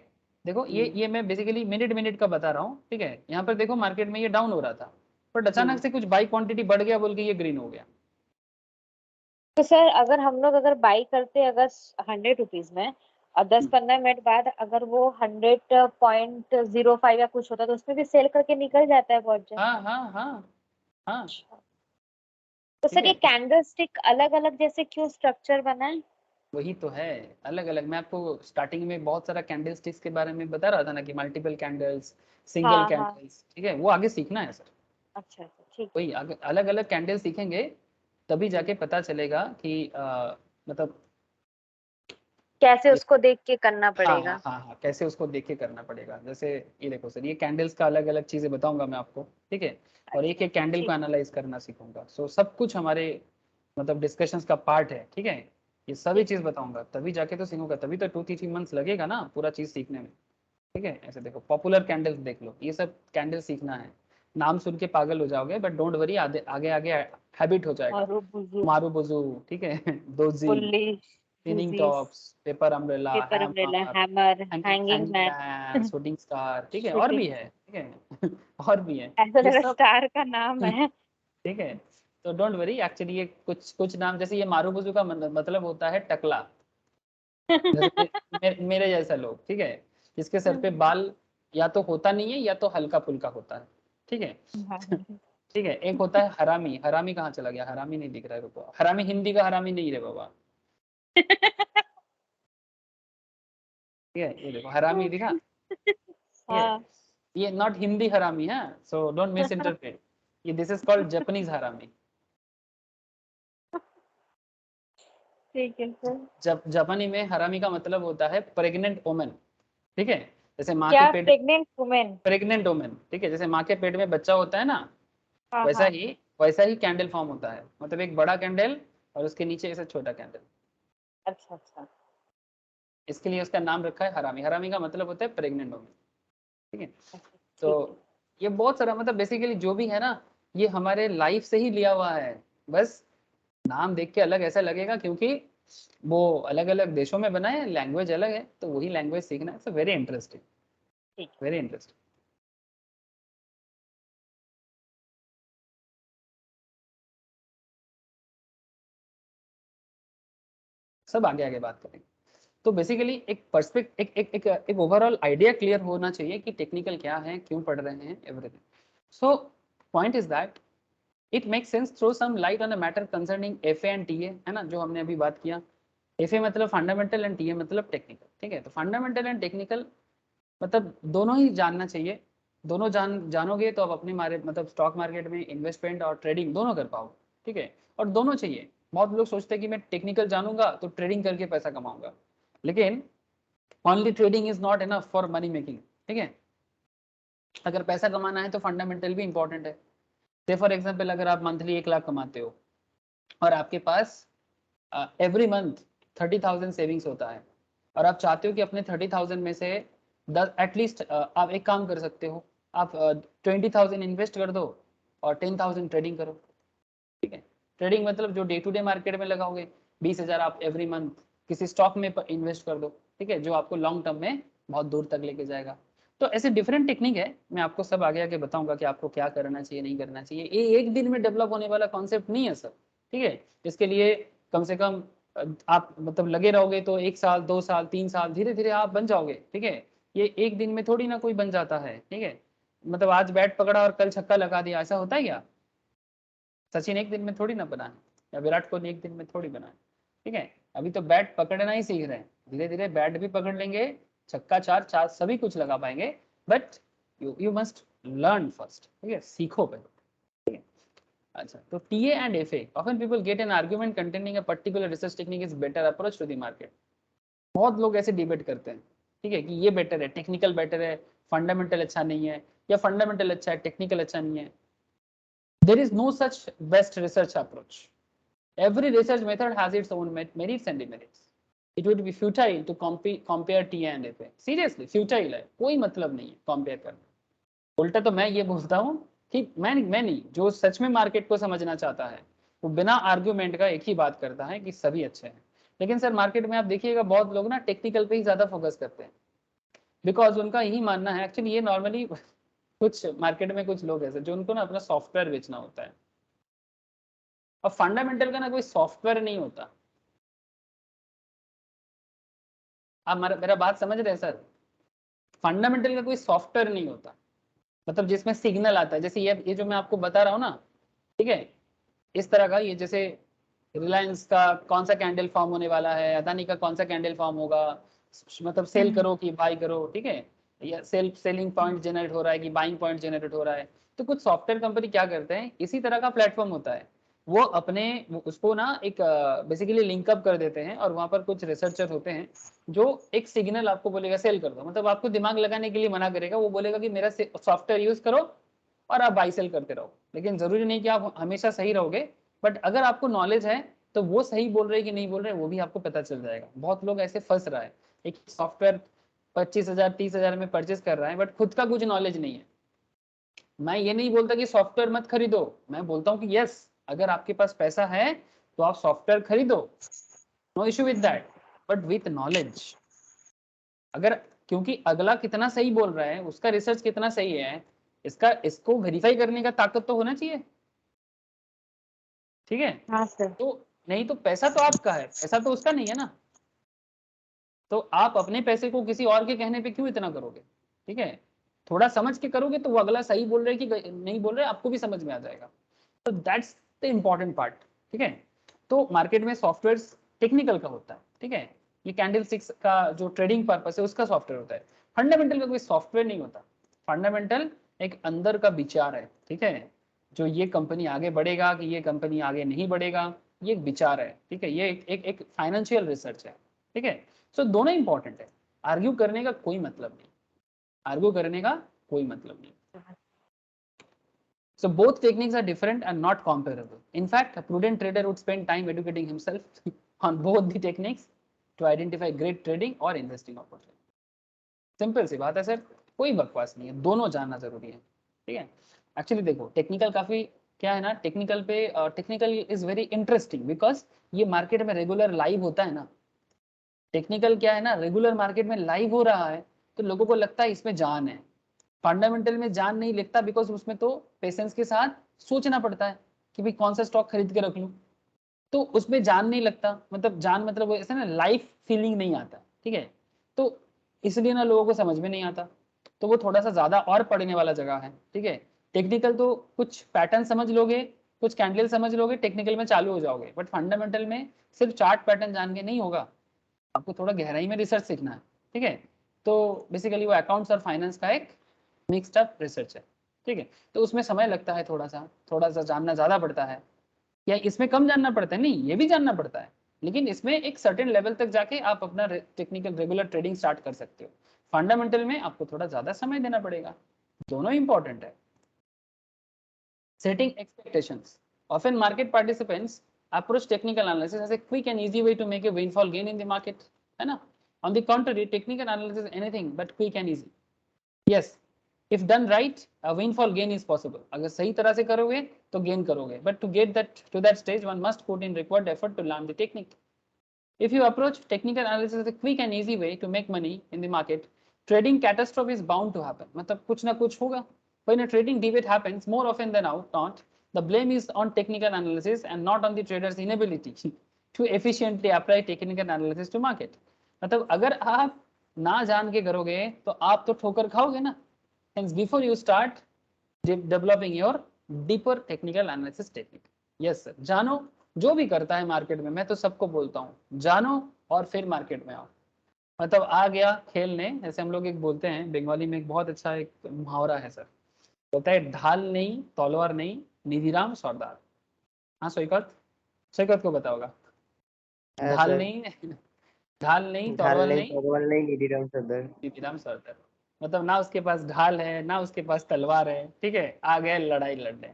देखो हम्म ये मैं बेसिकली मिनट मिनट का बता रहा हूँ, ठीक है। यहाँ पर देखो मार्केट में ये डाउन हो रहा था, बट अचानक हम्म। से कुछ बाई क्वांटिटी बढ़ गया बोल के ये ग्रीन हो गया। तो सर अगर हम लोग अगर बाई करते अगर 100 रुपीज में, और 10-15 मिनट बाद अगर वो 100.05 या कुछ होता तो उसमें भी सेल करके निकल जाता है बहुत जन। हाँ हाँ हाँ हाँ, अच्छा। तो ठीक सर ये है। कैंडल स्टिक अलग अलग जैसे क्यों स्ट्रक्चर बना है? वही तो है, अलग अलग, मैं आपको स्टार्टिंग में बहुत सारा कैंडल स्टिक्स के बारे में बता रहा था ना, कि मल्टीपल कैंडल्स, सिंगल हाँ हाँ। कैंडल्स, ठीक है, वो आगे सीखना है सर। अच्छा अच्छा ठीक है। वही आगे अलग अलग कैंडल सीखेंगे, तभी जाके पता चलेगा कि मतलब कैसे ये, उसको देख के करना हाँ हाँ पड़ेगा? हाँ हाँ, कैसे उसको देख के करना पड़ेगा। जैसे ये देखो सर, ये कैंडल्स का अलग अलग चीजें बताऊंगा मैं आपको, ठीक है, और एक अच्छा एक कैंडल को ठीक। एनालाइज करना सीखूंगा। सो सब कुछ हमारे मतलब डिस्कशंस का पार्ट है, ठीक है। ये सभी ठीक चीज है। बताऊंगा, तभी जाके तो सीखूंगा, तभी तो 2-3 मंथ्स लगेगा ना पूरा चीज सीखने में, ठीक है। ऐसे देखो पॉपुलर कैंडल्स देख लो, ये सब कैंडल सीखना है, नाम सुन के पागल हो जाओगे, बट डोंट वरी, आगे आगे आगे हैबिट हो जाएगा। और बुजू, मारू बुजू, ठीक है दोजी, बुल्ली, स्पिनिंग बुजी, tops, paper umbrella, paper umbrella, hammer, hammer, hanging hanging hanging man. Man, shooting star, ठीक है, और भी शूटिंग। है, ठीक है और भी है, ऐसा ये लगा सब स्टार का नाम है। ठीक है। तो डोंट वरी, एक्चुअली ये कुछ कुछ नाम, जैसे ये मारू बुजू का मतलब होता है टकला, जैसे मेरे जैसा लोग, ठीक है, जिसके सर पे बाल या तो होता नहीं है या तो हल्का फुल्का होता है, ठीक है ठीक है। एक होता है हरामी, हरामी कहाँ चला गया, हरामी नहीं दिख रहा है, रुको, हरामी हिंदी का हरामी नहीं रे बाबा, ठीक है, ये देखो हरामी दिखा, ठीक है। हाँ ये नॉट हिंदी हरामी है, सो डोंट मिस इंटरप्रेट, ये दिस इज कॉल्ड जापानीज हरामी। ठीक है सर। जब जापानी में हरामी का मतलब होता है प्रेग्नेंट वोमेन, ठीक है, जैसे माँ के क्या पेट, प्रेग्नेंट वुमेन? प्रेग्नेंट वोमेन, ठीक है, जैसे माँ के पेट में बच्चा होता है ना, हाँ वैसा हाँ। ही वैसा ही कैंडल फॉर्म होता है, मतलब एक बड़ा कैंडल और उसके नीचे ऐसा छोटा कैंडल, अच्छा अच्छा। इसके लिए उसका नाम रखा है हरामी। हरामी का मतलब होता है प्रेग्नेंट वोमेन, ठीक है। अच्छा तो ठीक है। ये बहुत सारा मतलब बेसिकली जो भी है ना, ये हमारे लाइफ से ही लिया हुआ है, बस नाम देख के अलग ऐसा लगेगा क्योंकि वो अलग अलग देशों में बना है, लैंग्वेज अलग है, तो वही लैंग्वेज सीखना है, वेरी इंटरेस्टिंग, ठीक है। Very interesting. सब आगे आगे बात करेंगे। तो बेसिकली एक पर्सपेक्ट एक ओवरऑल आइडिया क्लियर होना चाहिए कि टेक्निकल क्या है, क्यों पढ़ रहे हैं, everything. So point is that it makes sense throw some light on the matter concerning FA and TA, है ना, जो हमने अभी बात किया। एफए मतलब फंडामेंटल एंड टीए मतलब टेक्निकल, ठीक है। तो फंडामेंटल एंड टेक्निकल मतलब दोनों ही जानना चाहिए। दोनों जानोगे तो आप अपने मतलब स्टॉक मार्केट में इन्वेस्टमेंट और ट्रेडिंग दोनों कर पाओगे, ठीक है। और दोनों चाहिए। बहुत लोग सोचते हैं कि मैं टेक्निकल जानूंगा तो ट्रेडिंग करके पैसा कमाऊंगा, लेकिन only trading is not enough for money making, ठीक है। अगर पैसा कमाना है तो फंडामेंटल भी इंपॉर्टेंट है। से फॉर एग्जाम्पल अगर आप मंथली 1 लाख कमाते हो और आपके पास एवरी मंथ 30,000 सेविंग्स होता है, और आप चाहते हो कि अपने 30,000 में से 10 एटलीस्ट, आप एक काम कर सकते हो, आप 20,000 इन्वेस्ट कर दो और 10,000 ट्रेडिंग करो, ठीक है। ट्रेडिंग मतलब जो डे टू डे मार्केट में लगाओगे, 20,000 आप एवरी मंथ किसी स्टॉक में इन्वेस्ट कर दो, ठीक है, जो आपको लॉन्ग टर्म में बहुत दूर तक लेके जाएगा। तो ऐसे डिफरेंट टेक्निक है, मैं आपको सब आगे आगे बताऊंगा कि आपको क्या करना चाहिए, नहीं करना चाहिए। ये एक दिन में डेवलप होने वाला कॉन्सेप्ट नहीं है सर, ठीक है। इसके लिए कम से कम आप मतलब लगे रहोगे तो 1 साल 2 साल 3 साल धीरे धीरे आप बन जाओगे, ठीक है। ये एक दिन में थोड़ी ना कोई बन जाता है, ठीक है। मतलब आज बैट पकड़ा और कल छक्का लगा दिया, ऐसा होता है क्या? सचिन एक दिन में थोड़ी ना बना है, या विराट कोहली एक दिन में थोड़ी बना है, ठीक है। अभी तो बैट पकड़ना ही सीख रहे हैं, धीरे धीरे बैट भी पकड़ लेंगे, छक्का चार चार सभी कुछ लगा पाएंगे। But you must learn first, ठीक है, सीखो पहले, ठीक है। अच्छा, तो TA and FA often people get an argument containing a particular research technique is better approach to the market. बहुत लोग ऐसे डिबेट करते हैं, ठीक है, कि ये बेटर है, टेक्निकल बेटर है, फंडामेंटल अच्छा नहीं है, या फंडामेंटल अच्छा है, टेक्निकल अच्छा नहीं है। There is no such best research approach. Every research method has its own merits and demerits. It would be futile to compare TA and FA. Seriously, futile है, कोई मतलब नहीं है compare करना। उल्टा तो मैं ये बोलता हूँ कि मैं नहीं, जो सच में मार्केट को समझना चाहता है वो बिना आर्ग्यूमेंट का एक ही बात करता है कि सभी अच्छे हैं। लेकिन सर मार्केट में आप देखिएगा बहुत लोग ना टेक्निकल पे ही ज्यादा फोकस करते हैं, बिकॉज उनका यही मानना है। एक्चुअली ये नॉर्मली कुछ मार्केट में कुछ लोग ऐसे जो उनको ना अपना सॉफ्टवेयर बेचना होता है, और फंडामेंटल का ना कोई सॉफ्टवेयर नहीं होता। आप मेरा बात समझ रहे हैं सर? फंडामेंटल का कोई सॉफ्टवेयर नहीं होता, मतलब जिसमें सिग्नल आता है, जैसे ये जो मैं आपको बता रहा हूँ ना, ठीक है, इस तरह का। ये जैसे रिलायंस का कौन सा कैंडल फॉर्म होने वाला है, अदानी का कौन सा कैंडल फॉर्म होगा, मतलब सेल करो कि बाई करो, ठीक है, या सेलिंग पॉइंट जनरेट हो रहा है कि बाइंग पॉइंट जनरेट हो रहा है। तो कुछ सॉफ्टवेयर कंपनी क्या करते हैं, इसी तरह का प्लेटफॉर्म होता है, वो उसको ना एक बेसिकली लिंकअप कर देते हैं, और वहां पर कुछ रिसर्चर होते हैं जो एक सिग्नल आपको बोलेगा सेल कर दो, मतलब आपको दिमाग लगाने के लिए मना करेगा। वो बोलेगा कि मेरा सॉफ्टवेयर यूज करो और आप बाई सेल करते रहो। लेकिन जरूरी नहीं कि आप हमेशा सही रहोगे, बट अगर आपको नॉलेज है तो वो सही बोल रहे कि नहीं बोल रहे वो भी आपको पता चल जाएगा। बहुत लोग ऐसे फंस रहा है, एक सॉफ्टवेयर 25,000 30,000 में परचेज कर रहा है बट खुद का कुछ नॉलेज नहीं है। मैं ये नहीं बोलता कि सॉफ्टवेयर मत खरीदो, मैं बोलता हूँ कि यस, अगर आपके पास पैसा है तो आप सॉफ्टवेयर खरीदो, no issue with that, but with knowledge. अगर क्योंकि अगला कितना सही बोल रहा है, उसका रिसर्च कितना सही है, इसको वेरीफाई करने का ताकत तो होना चाहिए, ठीक है। हाँ सर। तो नहीं तो पैसा तो आपका है, पैसा तो उसका नहीं है ना। तो आप अपने पैसे को किसी और के कहने पे क्यों इतना करोगे, ठीक है। थोड़ा समझ के करोगे तो वो अगला सही बोल रहे कि नहीं बोल रहे आपको भी समझ में आ जाएगा। तो दैट्स द इम्पॉर्टेंट पार्ट, ठीक है। तो मार्केट में सॉफ्टवेयर टेक्निकल का होता है, ठीक है। ये कैंडल स्टिक्स का जो ट्रेडिंग पर्पस है उसका सॉफ्टवेयर होता है, फंडामेंटल का कोई सॉफ्टवेयर नहीं होता। फंडामेंटल एक अंदर का विचार है, ठीक है, जो ये कंपनी आगे बढ़ेगा कि ये कंपनी आगे नहीं बढ़ेगा, ये एक विचार है, ठीक है। ये एक फाइनेंशियल रिसर्च है, ठीक है। सो दोनों इंपॉर्टेंट है, आर्ग्यू करने का कोई मतलब नहीं, आर्ग्यू करने का कोई मतलब नहीं। So both techniques are different and not comparable. In fact, a prudent trader would spend time educating himself on both the techniques to identify great trading or investing opportunity. Simple सी बात है सर, कोई बकवास नहीं है, दोनों जानना जरूरी है, ठीक है। एक्चुअली देखो टेक्निकल काफी क्या है ना, टेक्निकल पे technical is very interesting because ये मार्केट में रेगुलर लाइव होता है ना। टेक्निकल क्या है ना, रेगुलर मार्केट में लाइव हो रहा है, तो लोगों को लगता है इसमें जान है। फंडामेंटल में जान नहीं लगता बिकॉज उसमें तो पेशेंस के साथ सोचना पड़ता है कि भाई कौन सा स्टॉक खरीद के रख लूं, तो उसमें जान नहीं लगता, मतलब जान मतलब ऐसा ना लाइफ फीलिंग नहीं आता, ठीक है। तो इसलिए ना लोगों को समझ में नहीं आता, तो वो थोड़ा सा ज्यादा और पढ़ने वाला जगह है, ठीक है। टेक्निकल तो कुछ पैटर्न समझ लोगे, कुछ कैंडल समझ लोगे, टेक्निकल में चालू हो जाओगे, बट फंडामेंटल में सिर्फ चार्ट पैटर्न जान के नहीं होगा, आपको थोड़ा गहराई में रिसर्च सीखना है, ठीक है। तो बेसिकली वो अकाउंट्स और फाइनेंस का एक मिक्स्ड अप रिसर्च है, ठीक है। तो उसमें समय लगता है, थोड़ा सा जानना ज्यादा पड़ता है, या इसमें कम जानना पड़ता है, नहीं ये भी जानना पड़ता है, लेकिन इसमें एक सर्टेन लेवल तक जाके आप अपना टेक्निकल रेगुलर ट्रेडिंग स्टार्ट कर सकते हो। फंडामेंटल में आपको थोड़ा ज्यादा समय देना पड़ेगा, दोनों इंपॉर्टेंट है। Setting expectations, often market participants approach technical analysis as a quick and easy way to make a windfall gain in the market, है ना। on the contrary, technical analysis is anything but quick and easy. yes, if done right, a windfall gain is possible. अगर सही तरह से करोगे तो गेन करोगे, but to get that to that stage one must put in required effort to learn the technique. If you approach technical analysis as a quick and easy way to make money in the market, trading catastrophe is bound to happen. मतलब कुछ ना कुछ होगा. When a trading debate happens, more often than not, the blame is on technical analysis and not on the trader's inability to efficiently apply technical analysis to market. मतलब अगर आप ना जान के करोगे तो आप तो ठोकर खाओगे ना. Hence, before you start developing your deeper technical analysis technique. Yes sir, जानो जो भी करता है मार्केट में, मैं तो सबको बोलता हूँ जानो और फिर मार्केट में आओ। मतलब आ गया खेलने, ऐसे हम लोग एक बोलते हैं बंगाली में, एक बहुत अच्छा एक मुहावरा है सर, बोलता है ढाल नहीं तलवार नहीं निधिराम सरदार। हाँ सैकत, सैकत को बताओगा। ढाल नहीं ढाल नहीं तलवार नहीं निधिराम सरदार। मतलब ना उसके पास ढाल है ना उसके पास तलवार है, ठीक है, आ गए लड़ाई लड़ने।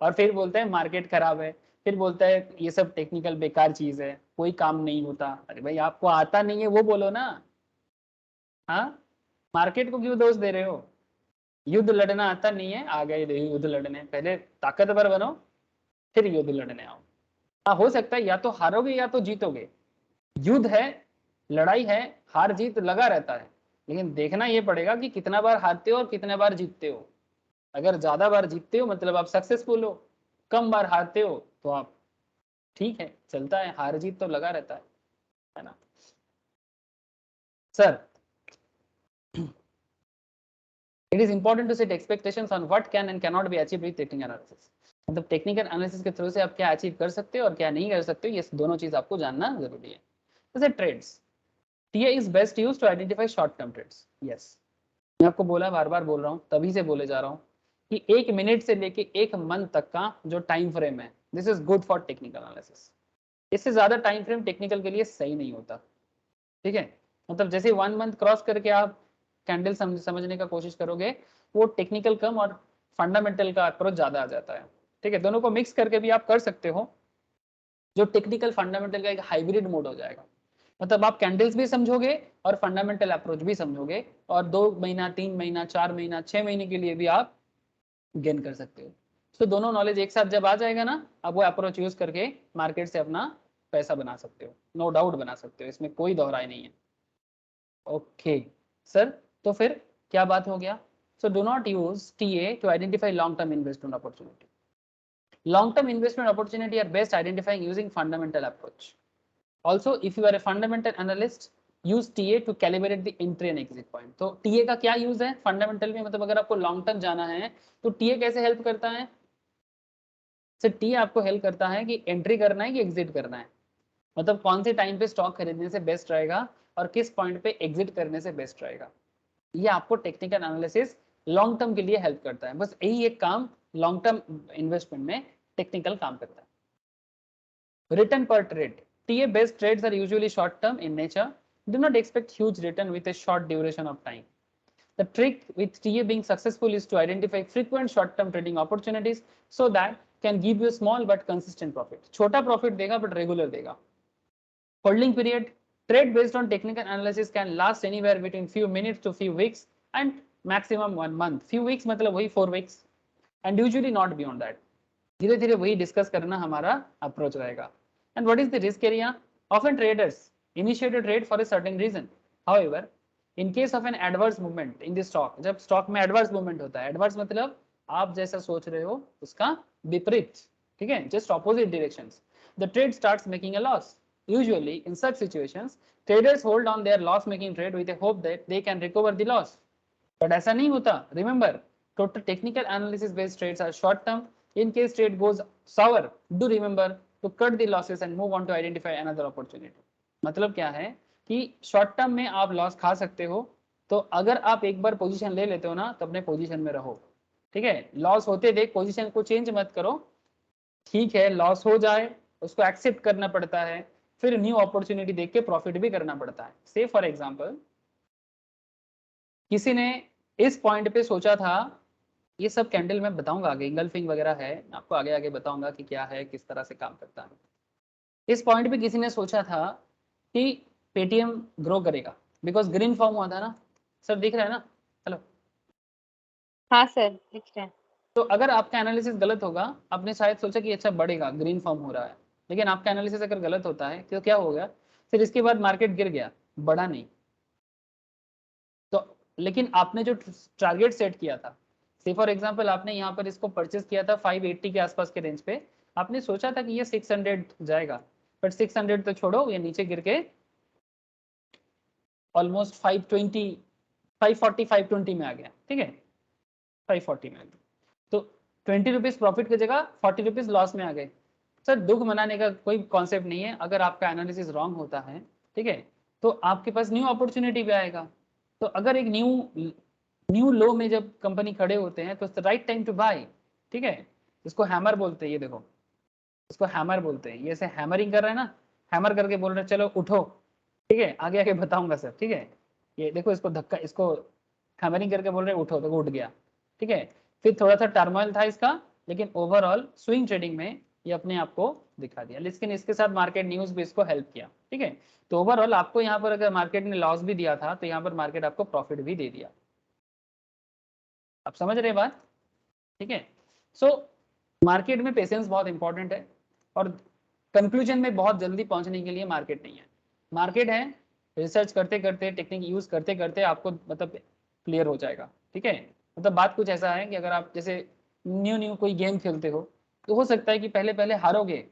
और फिर बोलते हैं मार्केट खराब है, फिर बोलता है ये सब टेक्निकल बेकार चीज है, कोई काम नहीं होता। अरे भाई आपको आता नहीं है वो बोलो ना। हाँ, मार्केट को क्यों दोष दे रहे हो? युद्ध लड़ना आता नहीं है, आ गए युद्ध लड़ने, पहले ताकतवर बनो फिर युद्ध लड़ने आओ। हाँ, हो सकता है या तो हारोगे या तो जीतोगे, युद्ध है, लड़ाई है, हार जीत लगा रहता है, लेकिन देखना ये पड़ेगा कि कितना बार हारते हो और कितने बार जीतते हो। अगर ज्यादा बार जीतते हो मतलब आप सक्सेसफुल हो, कम बार हारते हो तो आप ठीक है, चलता है, हार जीत तो लगा रहता है ना sir. It is important to set expectations on what can and can not be achieved with technical analysis. मतलब टेक्निकल एनालिसिस के थ्रू से आप क्या अचीव कर सकते हो और क्या नहीं कर सकते हो, ये दोनों चीज आपको जानना जरूरी है। जैसे trades, TA is best used to identify short term trades. Yes, मैं आपको बोला, बार बार बोल रहा हूँ, तभी से बोले जा रहा हूँ कि 1 मिनट से लेके 1 मंथ तक का जो टाइम फ्रेम है, this is good for technical analysis. इससे ज्यादा टाइम फ्रेम टेक्निकल के लिए सही नहीं होता, ठीक है। मतलब जैसे 1 मंथ क्रॉस करके आप कैंडल समझने का कोशिश करोगे, वो टेक्निकल कम और फंडामेंटल का अप्रोच ज्यादा आ जाता है, ठीक है। दोनों को मिक्स करके भी आप कर सकते हो, जो टेक्निकल फंडामेंटल का एक हाइब्रिड मोड हो जाएगा। मतलब आप कैंडल्स भी समझोगे और फंडामेंटल अप्रोच भी समझोगे, और 2 महीना 3 महीना 4 महीना 6 महीने के लिए भी आप गेन कर सकते हो। तो दोनों नॉलेज एक साथ जब आ जाएगा ना, आप वो अप्रोच यूज करके मार्केट से अपना पैसा बना सकते हो, नो डाउट बना सकते हो, इसमें कोई दोहराई नहीं है। ओके सर, तो फिर क्या बात हो गया? So do not use TA to identify long term investment opportunity. Long term investment opportunity are best identifying using fundamental approach. Also, if you are a fundamental analyst, use TA to calibrate the entry and exit point. तो TA का क्या यूज है फंडामेंटल में? मतलब अगर आपको लॉन्ग टर्म जाना है तो TA कैसे हेल्प करता है? सर TA आपको हेल्प करता है कि एंट्री करना है कि एग्जिट करना है, मतलब कौन से टाइम पे स्टॉक खरीदने से बेस्ट रहेगा और किस पॉइंट पे एग्जिट करने से बेस्ट रहेगा। ये आपको टेक्निकल एनालिसिस लॉन्ग टर्म के लिए हेल्प करता है। बस यही एक काम लॉन्ग टर्म इन्वेस्टमेंट में टेक्निकल काम करता है। रिटर्न पर trade, TA based trades are usually short term in nature. Do not expect huge return with a short duration of time. The trick with TA being successful is to identify frequent short term trading opportunities so that can give you small but consistent profit. छोटा profit देगा but regular देगा. Holding period, trade based on technical analysis can last anywhere between few minutes to few weeks and maximum 1 month. Few weeks मतलब वही 4 weeks and usually not beyond that. धीरे धीरे वही डिस्कस करना हमारा अप्रोच रहेगा. And what is the risk area? Often traders initiate a trade for a certain reason. However, in case of an adverse movement in the stock, जब स्टॉक में एडवर्स मूवमेंट होता है, एडवर्स मतलब आप जैसा सोच रहे हो उसका विपरीत, ठीक है, just opposite directions, the trade starts making a loss. Usually, in such situations, traders hold on their loss-making trade with a hope that they can recover the loss. But ऐसा नहीं होता. Remember, total technical analysis-based trades are short-term. In case trade goes sour, do remember to cut the losses and move on to identify another opportunity. मतलब क्या है कि शॉर्ट टर्म में आप लॉस खा सकते हो, तो अगर आप एक बार पोजीशन ले लेते हो ना, तो अपने पोजीशन में रहो. ठीक है, लॉस होते देख पोजीशन को चेंज मत करो. ठीक है, लॉस हो जाए उसको एक्सेप्ट करना पड़ता है, फिर न्यू अपॉर्चुनिटी देख के प्रॉफिट भी करना पड़ता है. से फॉर एग्जांपल किसी ने इस पॉइंट पे सोचा था, ये सब कैंडल मैं बताऊंगा आगे, इंगल्फिंग वगैरह है, आपको आगे आगे बताऊंगा कि क्या है, किस तरह से काम करता है. इस पॉइंट पे किसी ने सोचा था कि पेटीएम ग्रो करेगा, बिकॉज ग्रीन फॉर्म हुआ था ना सर, दिख रहा है ना? हेलो, हाँ सर दिख रहा है. तो अगर आपका एनालिसिस गलत होगा, आपने शायद सोचा कि अच्छा बढ़ेगा, ग्रीन फॉर्म हो रहा है, लेकिन आपका एनालिसिस अगर गलत होता है तो क्या हो गया, फिर इसके बाद मार्केट गिर गया, बढ़ा नहीं. तो लेकिन आपने जो टारगेट सेट किया था, से फॉर एग्जांपल आपने यहाँ पर इसको परचेस किया था 580 के आसपास के रेंज पे, आपने सोचा था कि ये 600 जाएगा, बट 600 तो छोड़ो, ये नीचे गिर के ऑलमोस्ट 520 540 520 में आ गया. ठीक है, 540 में आ गया, तो 20 रुपीज प्रॉफिट की जगह 40 रुपीज लॉस में आ गए. सर दुख मनाने का कोई कॉन्सेप्ट नहीं है, अगर आपका एनालिसिस रॉन्ग होता है, ठीक है, तो आपके पास न्यू अपॉर्चुनिटी भी आएगा. तो अगर एक न्यू लो में जब कंपनी खड़े होते हैं तो राइट टाइम टू बाय. ठीक है, इसको हैमर बोलते हैं, ये देखो इसको हैमर बोलते हैं, ये ऐसे हैमरिंग कर रहे हैं ना, हैमर करके बोल रहे हैं चलो उठो. ठीक है, आगे आगे बताऊंगा सर. ठीक है, ये देखो इसको धक्का, इसको हैमरिंग करके बोल रहे हैं उठो, तो उठ गया. ठीक है, फिर थोड़ा सा टर्मोइल था इसका, लेकिन ओवरऑल स्विंग ट्रेडिंग में ये अपने आप को दिखा दिया, लेकिन इसके साथ मार्केट न्यूज भी इसको हेल्प किया. ठीक है, तो ओवरऑल आपको यहाँ पर अगर मार्केट ने लॉस भी दिया था, तो यहाँ पर मार्केट आपको प्रॉफिट भी दे दिया. आप समझ रहे बात? ठीक है, सो मार्केट में पेशेंस बहुत इंपॉर्टेंट है, और कंक्लूजन में बहुत जल्दी पहुंचने के लिए मार्केट नहीं है. मार्केट है, रिसर्च करते करते, टेक्निक यूज करते करते आपको मतलब क्लियर हो जाएगा. ठीक है, मतलब बात कुछ ऐसा है कि अगर आप जैसे न्यू कोई गेम खेलते हो, तो हो सकता है कि पहले पहले हारोगे,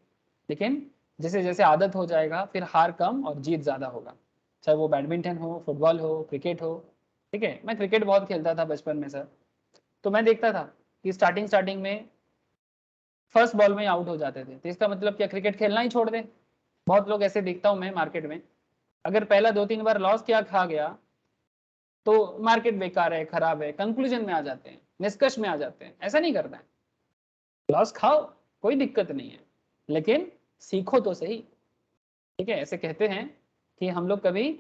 लेकिन जैसे जैसे आदत हो जाएगा फिर हार कम और जीत ज़्यादा होगा. चाहे वो बैडमिंटन हो, फुटबॉल हो, क्रिकेट हो. ठीक है, मैं क्रिकेट बहुत खेलता था बचपन में सर, तो मैं देखता था कि स्टार्टिंग में फर्स्ट बॉल में आउट हो जाते थे, तो इसका मतलब क्या, क्रिकेट खेलना ही छोड़ दें. बहुत लोग ऐसे देखता हूँ मैं मार्केट में, अगर पहला 2-3 बार लॉस क्या खा गया तो मार्केट बेकार है, खराब है, कंक्लूजन में आ जाते हैं, निष्कर्ष में आ जाते हैं. ऐसा नहीं करना है, लॉस खाओ कोई दिक्कत नहीं है, लेकिन सीखो तो सही. ठीक है, ऐसे कहते हैं कि हम लोग कभी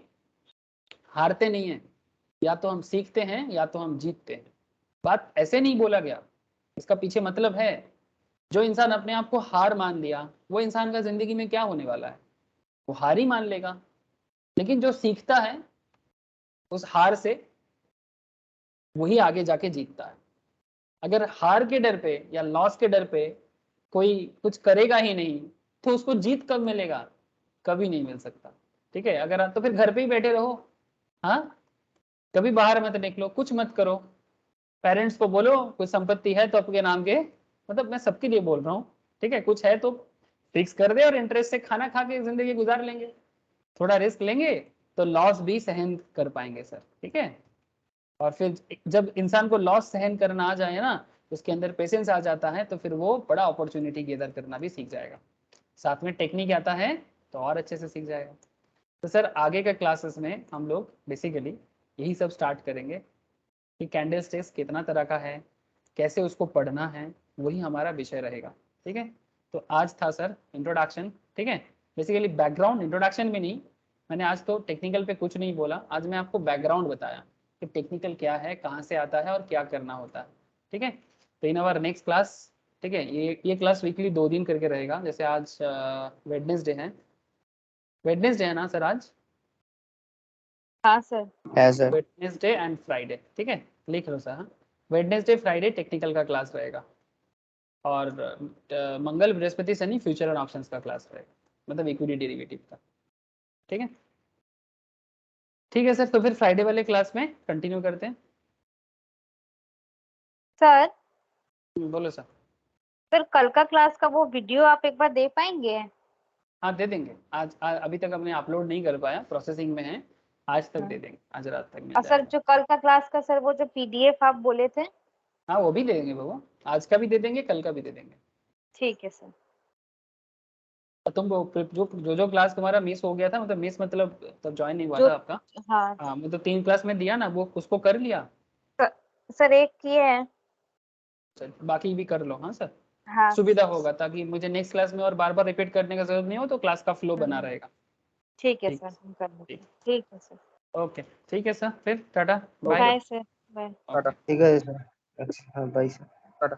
हारते नहीं हैं, या तो हम सीखते हैं या तो हम जीतते हैं. बात ऐसे नहीं बोला गया, इसका पीछे मतलब है, जो इंसान अपने आप को हार मान लिया, वो इंसान का जिंदगी में क्या होने वाला है, वो हार ही मान लेगा. लेकिन जो सीखता है उस हार से, वही आगे जाके जीतता है. अगर हार के डर पे या लॉस के डर पे कोई कुछ करेगा ही नहीं, तो उसको जीत कब मिलेगा, कभी नहीं मिल सकता. ठीक है, अगर तो फिर घर पे ही बैठे रहो, हाँ, कभी बाहर मत निकलो, कुछ मत करो. पेरेंट्स को बोलो कुछ संपत्ति है तो आपके नाम के, मतलब मैं सबके लिए बोल रहा हूँ. ठीक है, कुछ है तो फिक्स कर दे और इंटरेस्ट से खाना खा के जिंदगी गुजार लेंगे. थोड़ा रिस्क लेंगे तो लॉस भी सहन कर पाएंगे सर. ठीक है, और फिर जब इंसान को लॉस सहन करना आ जाए ना, उसके अंदर पेशेंस आ जाता है, तो फिर वो बड़ा अपॉर्चुनिटी गैदर करना भी सीख जाएगा. साथ में टेक्निक आता है तो और अच्छे से सीख जाएगा. तो सर आगे के क्लासेस में हम लोग बेसिकली यही सब स्टार्ट करेंगे कि कैंडल स्टिक्स कितना तरह का है, कैसे उसको पढ़ना है, वही हमारा विषय रहेगा. ठीक है, तो आज था सर इंट्रोडक्शन. ठीक है, बेसिकली बैकग्राउंड, इंट्रोडक्शन भी नहीं, मैंने आज तो टेक्निकल पे कुछ नहीं बोला, आज मैं आपको बैकग्राउंड बताया कि टेक्निकल क्या है, कहाँ से आता है और क्या करना होता है. ठीक है, तो इन आवर नेक्स्ट क्लास, ठीक है, ये क्लास वीकली 2 दिन करके रहेगा. जैसे आज वेडनेसडे है, वेडनेसडे है ना सर आज? हाँ सर. है सर. Wednesday and Friday. ठीक है, लिख लो सर. हाँ, वेडनेसडे फ्राइडे टेक्निकल का क्लास रहेगा, और मंगल बृहस्पति शनि फ्यूचर और ऑप्शंस का क्लास रहेगा, मतलब इक्विटी डेरिवेटिव का. ठीक है, ठीक है सर, तो फिर फ्राइडे वाले क्लास में कंटिन्यू करते हैं. सर बोलो सर. सर कल का क्लास का वो वीडियो आप एक बार दे पाएंगे? हाँ दे देंगे आज, अभी तक हमने अपलोड नहीं कर पाया, प्रोसेसिंग में है, आज तक दे देंगे, आज रात तक मिल और सर जाएगा। जो कल का क्लास का सर वो जो पीडीएफ आप बोले थे, हाँ वो भी दे देंगे बाबू, आज का भी दे देंगे, कल का भी दे देंगे। ठीक है सर। और तुम जो क्लास तुम्हारा मिस हो गया था, मतलब मिस मतलब तब ज्वाइन नहीं हुआ जो था आपका, हाँ हाँ मतलब 3 क्लास में दिया ना, वो उसको कर लिया, सर एक किए हैं। चल बाकी भी कर लो। हाँ सर, हाँ सुविधा होगा, ताकि मुझे नेक्स्ट क्लास में और बार बार रिपीट करने का जरूरत नहीं हो, तो क्लास का फ्लो बना रहेगा। ठीक है ठीक सर, हम कर लेते ठीक हैं। ठीक है सर, ओके ठीक है सर, फिर टाटा bye. Bye sir, bye. Okay ठीक है सर। अच्छा हाँ, बाय सर। टाटा।